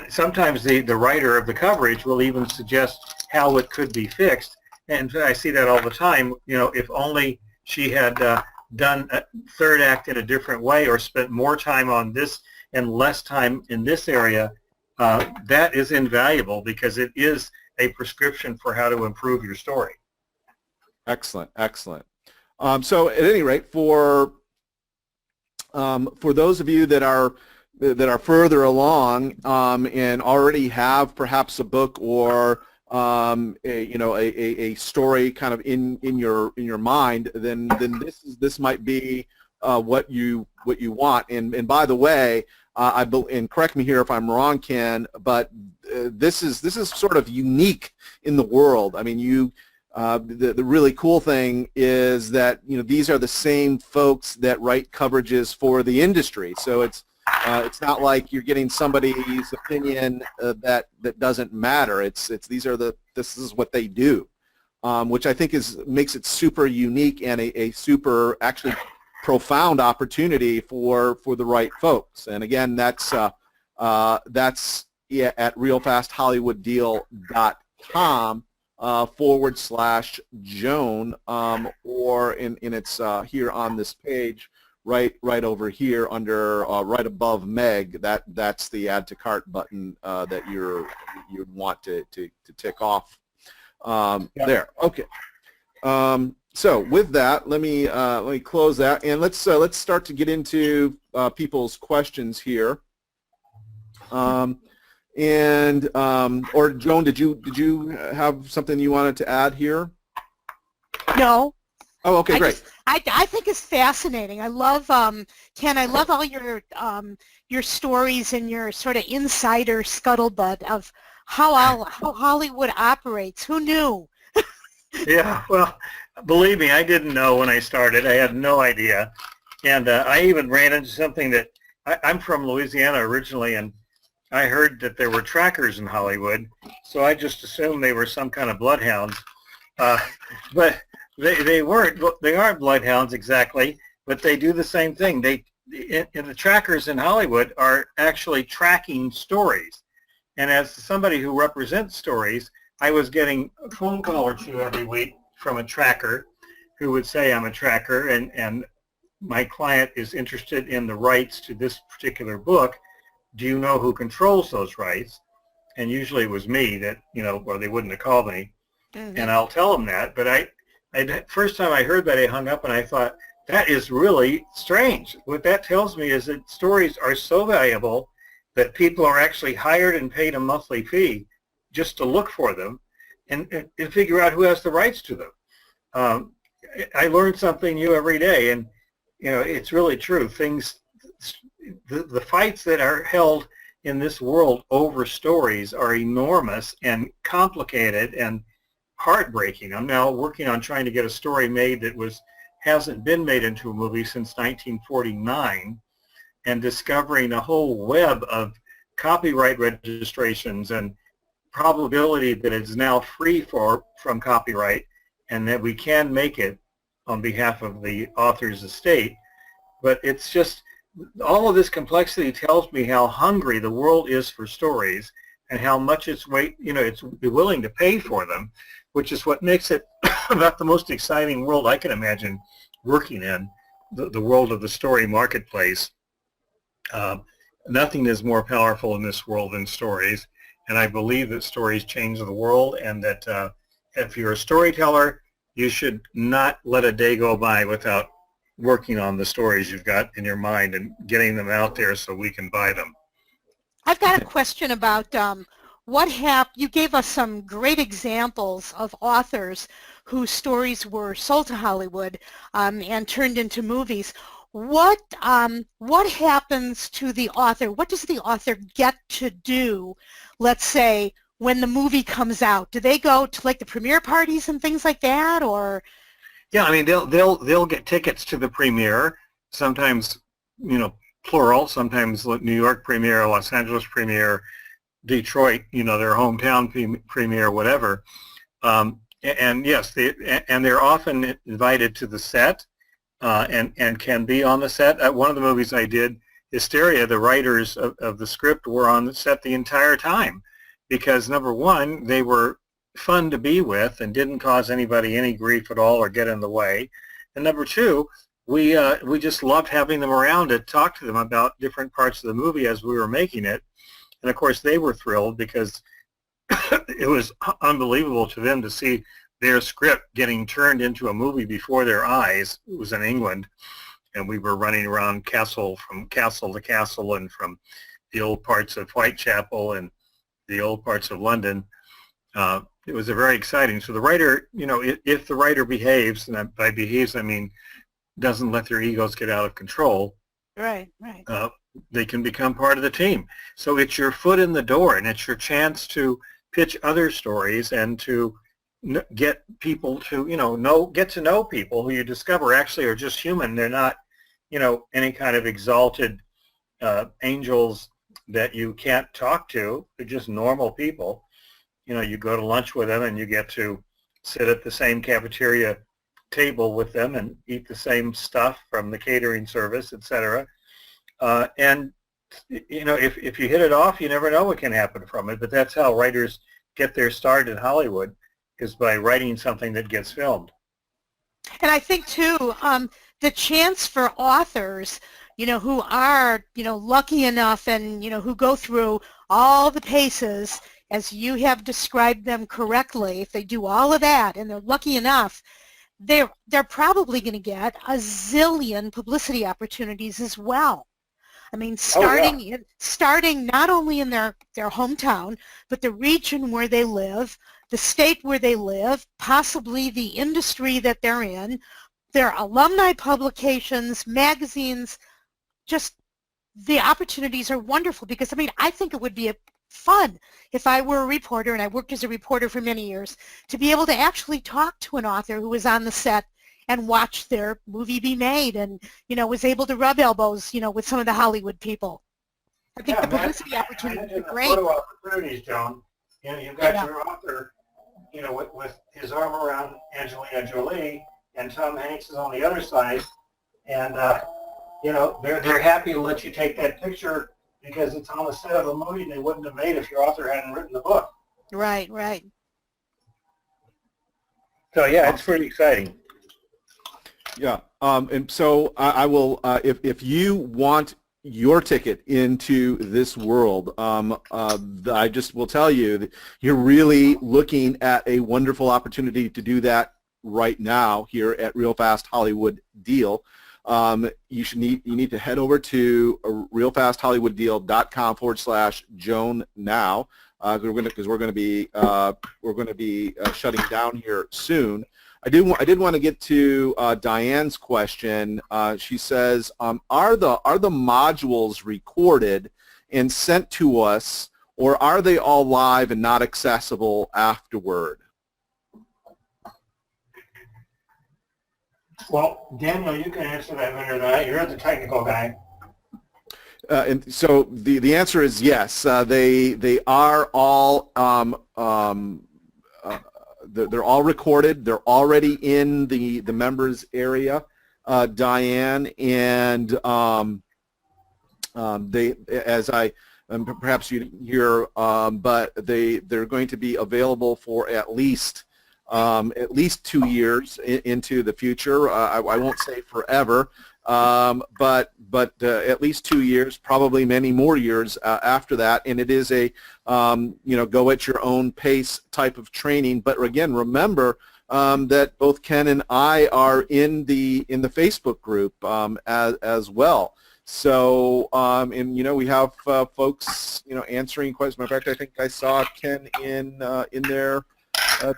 sometimes the writer of the coverage will even suggest how it could be fixed. And I see that all the time. If only she had done a third act in a different way or spent more time on this and less time in this area, that is invaluable because it is a prescription for how to improve your story. Excellent, excellent. So at any rate, for those of you that are further along and already have perhaps a book or a story kind of in your mind, then this might be what you want. And by the way, and correct me here if I'm wrong, Ken, but this is sort of unique in the world. I mean, the really cool thing is that these are the same folks that write coverages for the industry. So it's not like you're getting somebody's opinion that doesn't matter. This is what they do. which I think makes it super unique and a super actually profound opportunity for the right folks. And again, that's at realfasthollywooddeal.com /Joan, or in its here on this page, right over here under right above Meg. That's the add to cart button that you'd want to tick off. There. Okay. So with that, let me close that, and let's start to get into people's questions here. Or Joan, did you have something you wanted to add here? No. Oh, okay, great. I think it's fascinating. I love Ken. I love all your stories and your sort of insider scuttlebutt of how Hollywood operates. Who knew? Yeah, well, believe me, I didn't know when I started. I had no idea. And I even ran into something that I'm from Louisiana originally, and I heard that there were trackers in Hollywood, so I just assumed they were some kind of bloodhounds. But they weren't. They aren't bloodhounds exactly, but they do the same thing. The trackers in Hollywood are actually tracking stories. And as somebody who represents stories, I was getting a phone call or two every week from a tracker who would say, I'm a tracker, and my client is interested in the rights to this particular book. Do you know who controls those rights? And usually it was me that, or they wouldn't have called me. Mm-hmm. And I'll tell them that. But first time I heard that, I hung up and I thought, that is really strange. What that tells me is that stories are so valuable that people are actually hired and paid a monthly fee just to look for them and figure out who has the rights to them. I learn something new every day, and it's really true. The fights that are held in this world over stories are enormous and complicated and heartbreaking. I'm now working on trying to get a story made that hasn't been made into a movie since 1949, and discovering a whole web of copyright registrations and probability that it's now free from copyright, and that we can make it on behalf of the author's estate. But it's just, all of this complexity tells me how hungry the world is for stories and how much it's willing to pay for them, which is what makes it about the most exciting world I can imagine working in, the world of the story marketplace. Nothing is more powerful in this world than stories. And I believe that stories change the world, and that if you're a storyteller, you should not let a day go by without working on the stories you've got in your mind and getting them out there so we can buy them. I've got a question about what happened. You gave us some great examples of authors whose stories were sold to Hollywood and turned into movies. What happens to the author? What does the author get to do, let's say, when the movie comes out? Do they go to like the premiere parties and things like that, or? Yeah, I mean they'll get tickets to the premiere. Sometimes, plural. Sometimes New York premiere, Los Angeles premiere, Detroit, their hometown premiere, whatever. And yes, they're often invited to the set. And can be on the set. One of the movies I did, Hysteria, the writers of the script were on the set the entire time because, number one, they were fun to be with and didn't cause anybody any grief at all or get in the way. And number two, we just loved having them around to talk to them about different parts of the movie as we were making it. And, of course, they were thrilled because it was unbelievable to them to see their script getting turned into a movie before their eyes. It was in England, and we were running around from castle to castle, and from the old parts of Whitechapel and the old parts of London. It was very exciting. So the writer, if the writer behaves, and by behaves I mean doesn't let their egos get out of control, right. They can become part of the team. So it's your foot in the door, and it's your chance to pitch other stories and to get people to, get to know people who you discover actually are just human. They're not, any kind of exalted angels that you can't talk to. They're just normal people. You go to lunch with them and you get to sit at the same cafeteria table with them and eat the same stuff from the catering service, etc. And you know, if you hit it off, you never know what can happen from it. But that's how writers get their start in Hollywood, is by writing something that gets filmed. And I think too, the chance for authors, you know, who are, you know, lucky enough and, you know, who go through all the paces as you have described them correctly, if they do all of that and they're lucky enough, they're probably going to get a zillion publicity opportunities as well. I mean, starting not only in their hometown, but the region where they live, the state where they live, possibly the industry that they're in, their alumni publications, magazines, just the opportunities are wonderful because, I mean, I think it would be fun if I were a reporter, and I worked as a reporter for many years, to be able to actually talk to an author who was on the set and watch their movie be made and, you know, was able to rub elbows, you know, with some of the Hollywood people. I think the publicity opportunities are great. Photo opportunities, Joan. You know, you've got your author, you know, with his arm around Angelina Jolie, and Tom Hanks is on the other side, and you know, they're happy to let you take that picture because it's on the set of a movie they wouldn't have made if your author hadn't written the book. Right, right. So yeah, it's pretty exciting. Yeah, and so I will, if you want your ticket into this world, I just will tell you that you're really looking at a wonderful opportunity to do that right now here at Real Fast Hollywood Deal. You need to head over to realfasthollywooddeal.com/Joan now, because we're going to be shutting down here soon. I did want to get to Diane's question. She says, are the modules recorded and sent to us, or are they all live and not accessible afterward? Well, Daniel, you can answer that better than I. You're the technical guy. And so the answer is yes. They are all they're all recorded. They're already in the members area, Diane, and they, as I perhaps you didn't hear, but they're going to be available for at least 2 years into the future. I won't say forever, but at least 2 years, probably many more years after that. And it is a you know, go at your own pace type of training. But again, remember that both Ken and I are in the Facebook group as well. So and you know, we have folks, you know, answering questions. Matter of fact, I think I saw Ken in there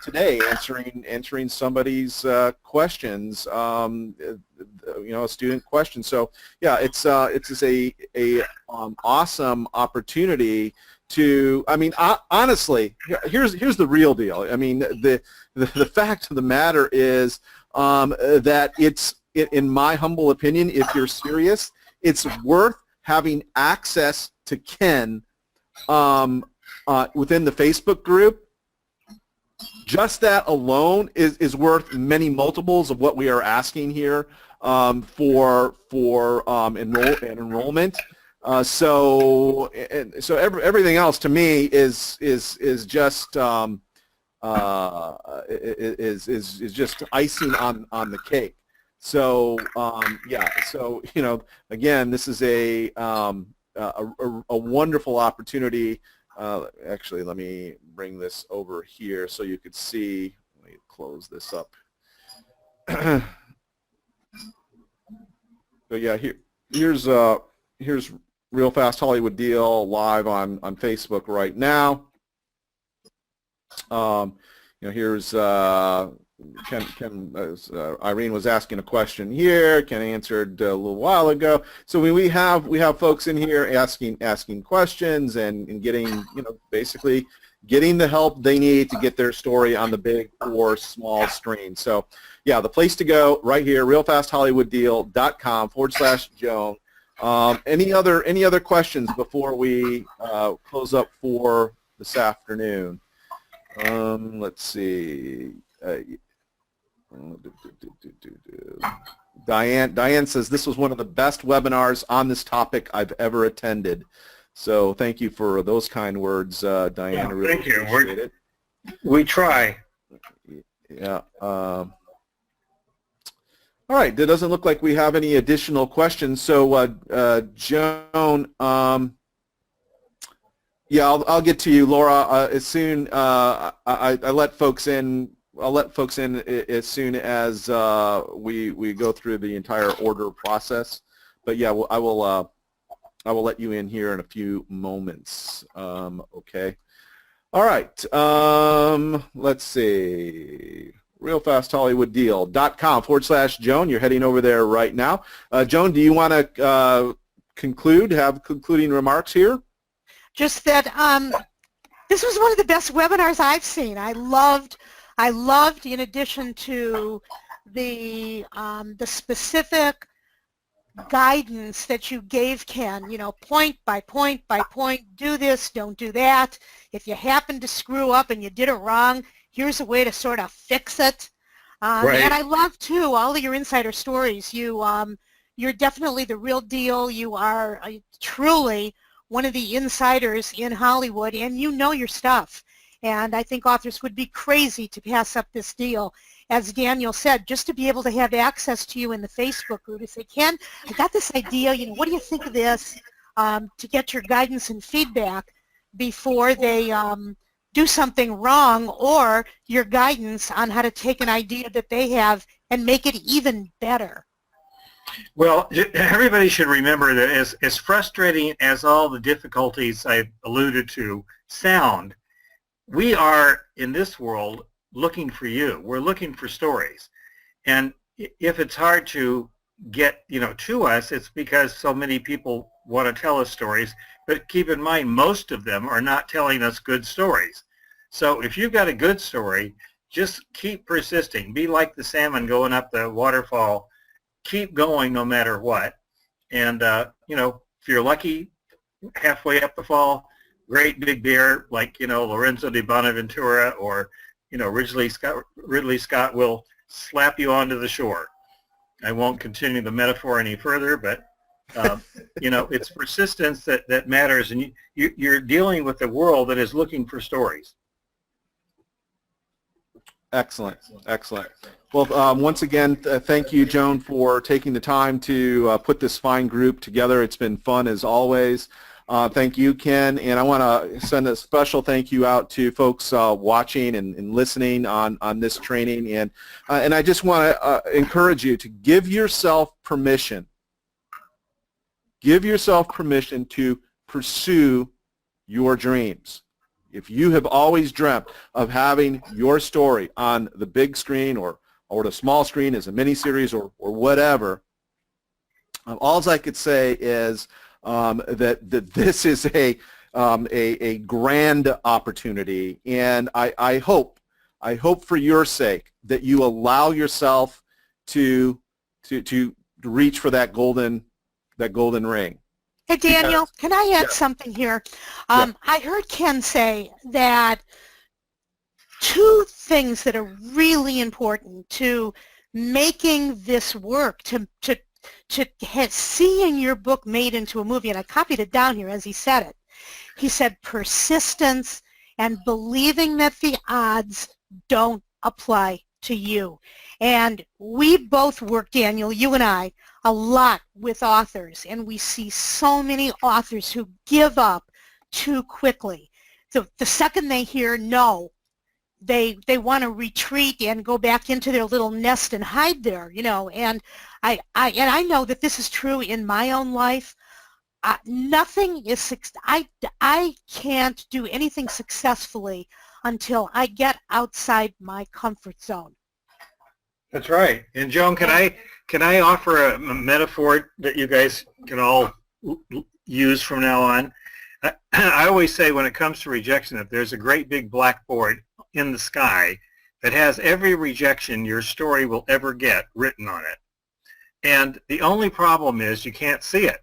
today answering somebody's questions, you know, a student question. So yeah, it's just a awesome opportunity to, I mean, honestly, here's the real deal. I mean, the fact of the matter is that in my humble opinion, if you're serious, it's worth having access to Ken within the Facebook group. Just that alone is worth many multiples of what we are asking here for enrollment. So everything else to me is just is just icing on the cake. So yeah. So you know, again, this is a wonderful opportunity. Actually, let me bring this over here so you could see. Let me close this up. So yeah, here's Real Fast Hollywood Deal live on Facebook right now. You know, here's Irene was asking a question here. Ken answered a little while ago. So we have folks in here asking questions and getting, you know, basically getting the help they need to get their story on the big or small screen. So yeah, the place to go right here, realfasthollywooddeal.com/Joan. Any other questions before we close up for this afternoon? Let's see. Diane says this was one of the best webinars on this topic I've ever attended. So thank you for those kind words, Diane. Yeah, I really thank you. appreciate it. We try. Yeah. All right. It doesn't look like we have any additional questions. So, Joan, yeah, I'll get to you, Laura. As soon I let folks in. I'll let folks in as soon as we go through the entire order process. But yeah, I will let you in here in a few moments. Okay. All right. Let's see. realfasthollywooddeal.com/Joan. You're heading over there right now. Joan, do you want to have concluding remarks here? Just that this was one of the best webinars I've seen. I loved, in addition to the specific guidance that you gave Ken, point by point by point, do this, don't do that. If you happen to screw up and you did it wrong, here's a way to sort of fix it. Right. And I love, too, all of your insider stories. You're definitely the real deal. You are truly one of the insiders in Hollywood, and you know your stuff. And I think authors would be crazy to pass up this deal. As Daniel said, just to be able to have access to you in the Facebook group to say, Ken, I got this idea, what do you think of this, to get your guidance and feedback before they do something wrong, or your guidance on how to take an idea that they have and make it even better. Well, everybody should remember that as frustrating as all the difficulties I've alluded to sound, we are, in this world, looking for you. We're looking for stories. And if it's hard to get, to us, it's because so many people want to tell us stories. But keep in mind, most of them are not telling us good stories. So if you've got a good story, just keep persisting. Be like the salmon going up the waterfall. Keep going no matter what. And, if you're lucky, halfway up the fall, great big bear like, Lorenzo de Bonaventura or, Ridley Scott will slap you onto the shore. I won't continue the metaphor any further, but, it's persistence that matters, and you're dealing with a world that is looking for stories. Excellent. Excellent. Well, once again, thank you, Joan, for taking the time to put this fine group together. It's been fun as always. Thank you, Ken, and I want to send a special thank you out to folks watching and listening on this training, and I just want to encourage you to give yourself permission. Give yourself permission to pursue your dreams. If you have always dreamt of having your story on the big screen or the small screen as a miniseries or whatever, all I could say is that this is a grand opportunity, and I hope for your sake that you allow yourself to reach for that golden ring. Hey, Daniel, can I add something here? I heard Ken say that two things that are really important to making this work, to seeing your book made into a movie, and I copied it down here as he said it. He said persistence and believing that the odds don't apply to you. And we both work, Daniel, you and I, a lot with authors, and we see so many authors who give up too quickly. So the second they hear no, they want to retreat and go back into their little nest and hide there, and I know that this is true in my own life. Nothing is, I can't do anything successfully until I get outside my comfort zone. That's right. And Joan, can I offer a metaphor that you guys can all use from now on? I always say when it comes to rejection, if there's a great big blackboard in the sky that has every rejection your story will ever get written on it. And the only problem is you can't see it.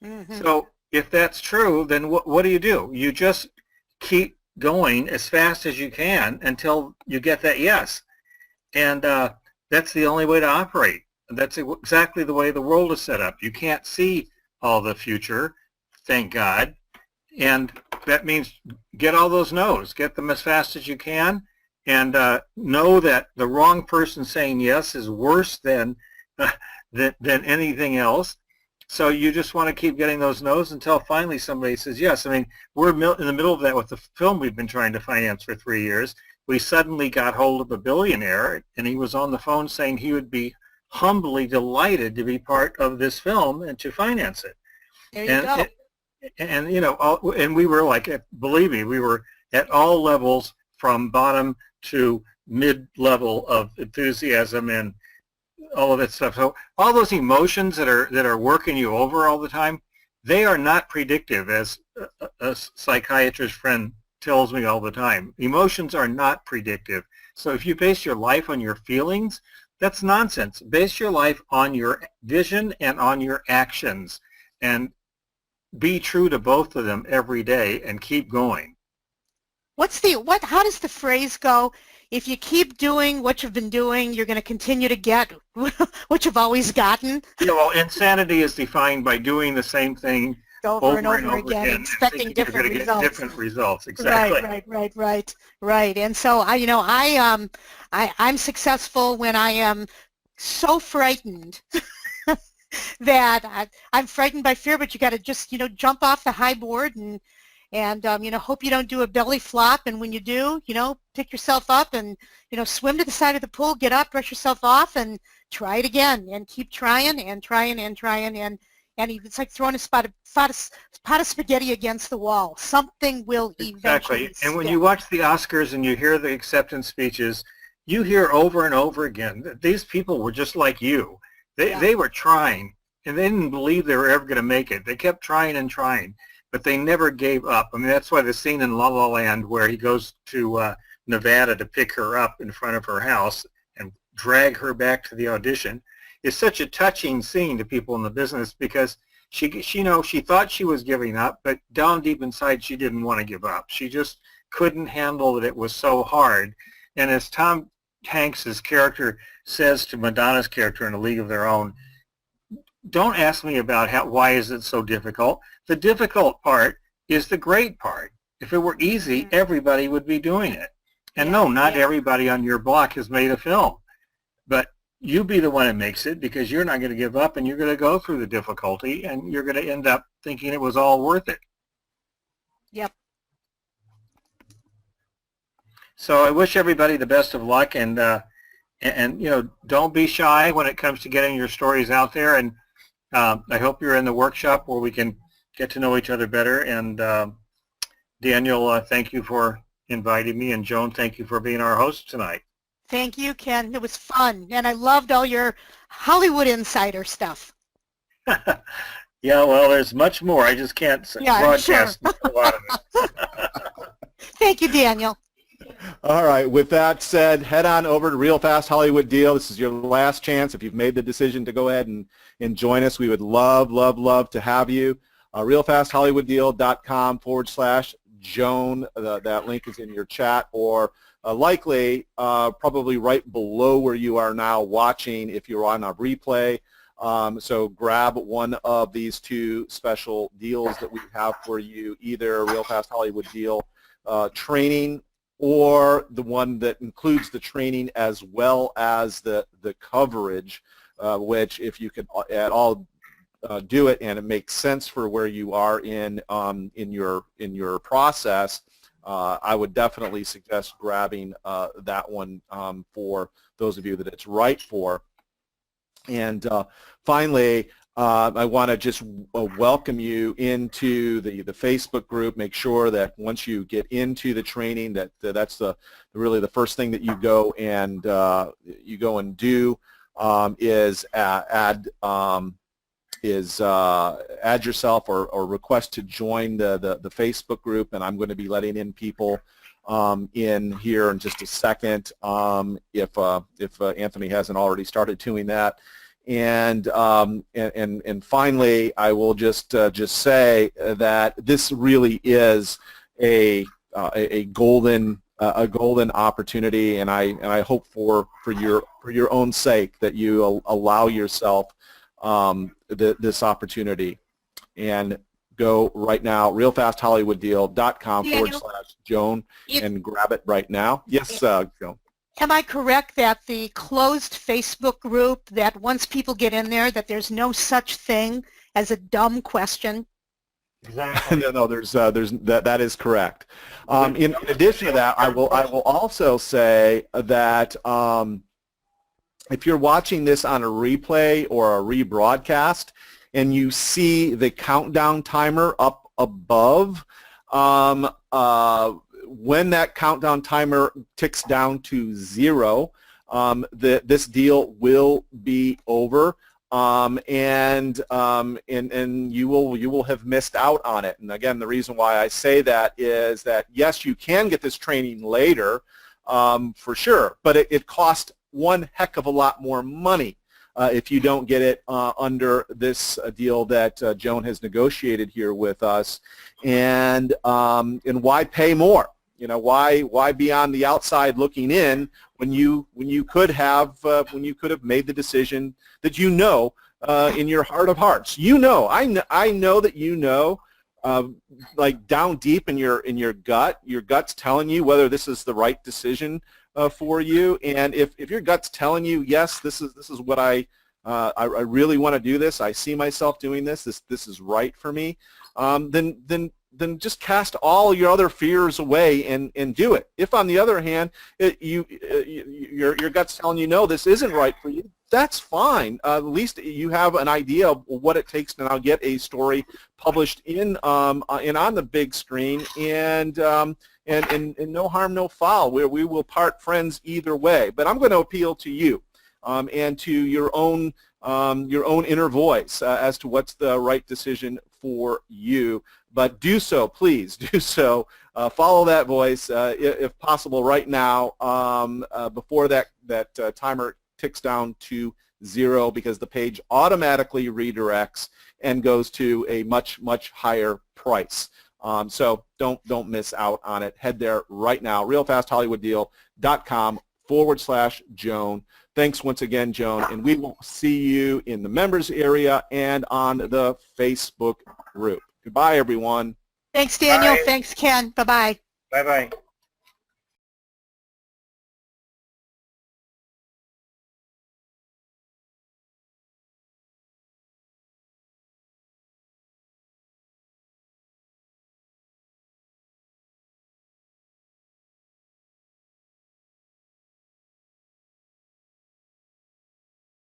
Mm-hmm. So if that's true, then what do? You just keep going as fast as you can until you get that yes. And that's the only way to operate. That's exactly the way the world is set up. You can't see all the future, thank God. And that means get all those no's. Get them as fast as you can. And know that the wrong person saying yes is worse than anything else. So you just want to keep getting those no's until finally somebody says yes. I mean, we're in the middle of that with the film we've been trying to finance for 3 years. We suddenly got hold of a billionaire, and he was on the phone saying he would be humbly delighted to be part of this film and to finance it. There you go. And you know, and we were like, believe me, we were at all levels from bottom to mid-level of enthusiasm and all of that stuff. So all those emotions that are working you over all the time, they are not predictive, as a psychiatrist friend tells me all the time. Emotions are not predictive. So if you base your life on your feelings, that's nonsense. Base your life on your vision and on your actions, and be true to both of them every day and keep going. How does the phrase go? If you keep doing what you've been doing, you're going to continue to get what you've always gotten. Yeah, well, insanity is defined by doing the same thing over and over again, expecting different results. Different results, exactly. Right. And so I'm successful when I am so frightened that I'm frightened by fear. But you got to just jump off the high board and hope you don't do a belly flop. And when you do, pick yourself up and swim to the side of the pool, get up, brush yourself off, and try it again, and keep trying and trying and trying. And it's like throwing a pot of spaghetti against the wall. Something will eventually stick. And when you watch the Oscars and you hear the acceptance speeches, you hear over and over again that these people were just like you. They were trying, and they didn't believe they were ever going to make it. They kept trying and trying, but they never gave up. I mean, that's why the scene in La La Land where he goes to Nevada to pick her up in front of her house and drag her back to the audition is such a touching scene to people in the business, because she thought she was giving up, but down deep inside she didn't want to give up. She just couldn't handle that it was so hard. And as Tom Hanks's character says to Madonna's character in A League of Their Own, don't ask me about why is it so difficult. The difficult part is the great part. If it were easy, everybody would be doing it. And no, not everybody on your block has made a film, but you be the one that makes it, because you're not going to give up, and you're going to go through the difficulty, and you're going to end up thinking it was all worth it. Yep. So I wish everybody the best of luck, and don't be shy when it comes to getting your stories out there. And I hope you're in the workshop where we can get to know each other better. And Daniel, thank you for inviting me, and Joan, thank you for being our host tonight. Thank you, Ken. It was fun, and I loved all your Hollywood insider stuff. Yeah, well, there's much more. I just can't broadcast a lot of it. Thank you, Daniel. All right. With that said, head on over to Real Fast Hollywood Deal. This is your last chance. If you've made the decision to go ahead and join us, we would love to have you. realfasthollywooddeal.com/Joan. That link is in your chat, or likely probably right below where you are now watching if you're on a replay. So grab one of these two special deals that we have for you, either Real Fast Hollywood Deal training, or the one that includes the training as well as the coverage, which if you could at all do it and it makes sense for where you are in your process, I would definitely suggest grabbing that one for those of you that it's right for. And finally, I want to just welcome you into the Facebook group. Make sure that once you get into the training, that's really the first thing that you go and do is add yourself or request to join the Facebook group. And I'm going to be letting in people in here in just a second if Anthony hasn't already started doing that. And finally, I will just say that this really is a golden a golden opportunity, and I hope for your own sake that you allow yourself this opportunity. And go right now, realfasthollywooddeal.com/Joan and grab it right now. Yes, Joan. Am I correct that the closed Facebook group, that once people get in there, that there's no such thing as a dumb question? Exactly. No, that is correct. In addition to that, I will also say that if you're watching this on a replay or a rebroadcast and you see the countdown timer up above, when that countdown timer ticks down to 0, this deal will be over, and you will have missed out on it. And again, the reason why I say that is that yes, you can get this training later, for sure, but it costs one heck of a lot more money if you don't get it under this deal that Joan has negotiated here with us. And why pay more? You know, why be on the outside looking in when you could have made the decision that in your heart of hearts, I know that like down deep in your gut's telling you whether this is the right decision for you. And if your gut's telling you, yes, this is what I really want to do this, I see myself doing this is right for me, then just cast all your other fears away and do it. If on the other hand, your gut's telling you, no, this isn't right for you, that's fine. At least you have an idea of what it takes to now get a story published in on the big screen, and no harm, no foul, where we will part friends either way. But I'm going to appeal to you and to your own inner voice as to what's the right decision for you. But do so, please do so. Follow that voice, if possible, right now, before that timer ticks down to 0, because the page automatically redirects and goes to a much higher price. So don't miss out on it. Head there right now, realfasthollywooddeal.com/Joan. Thanks once again, Joan, and we will see you in the members area and on the Facebook group. Goodbye, everyone. Thanks, Daniel. Bye. Thanks, Ken. Bye-bye. Bye-bye.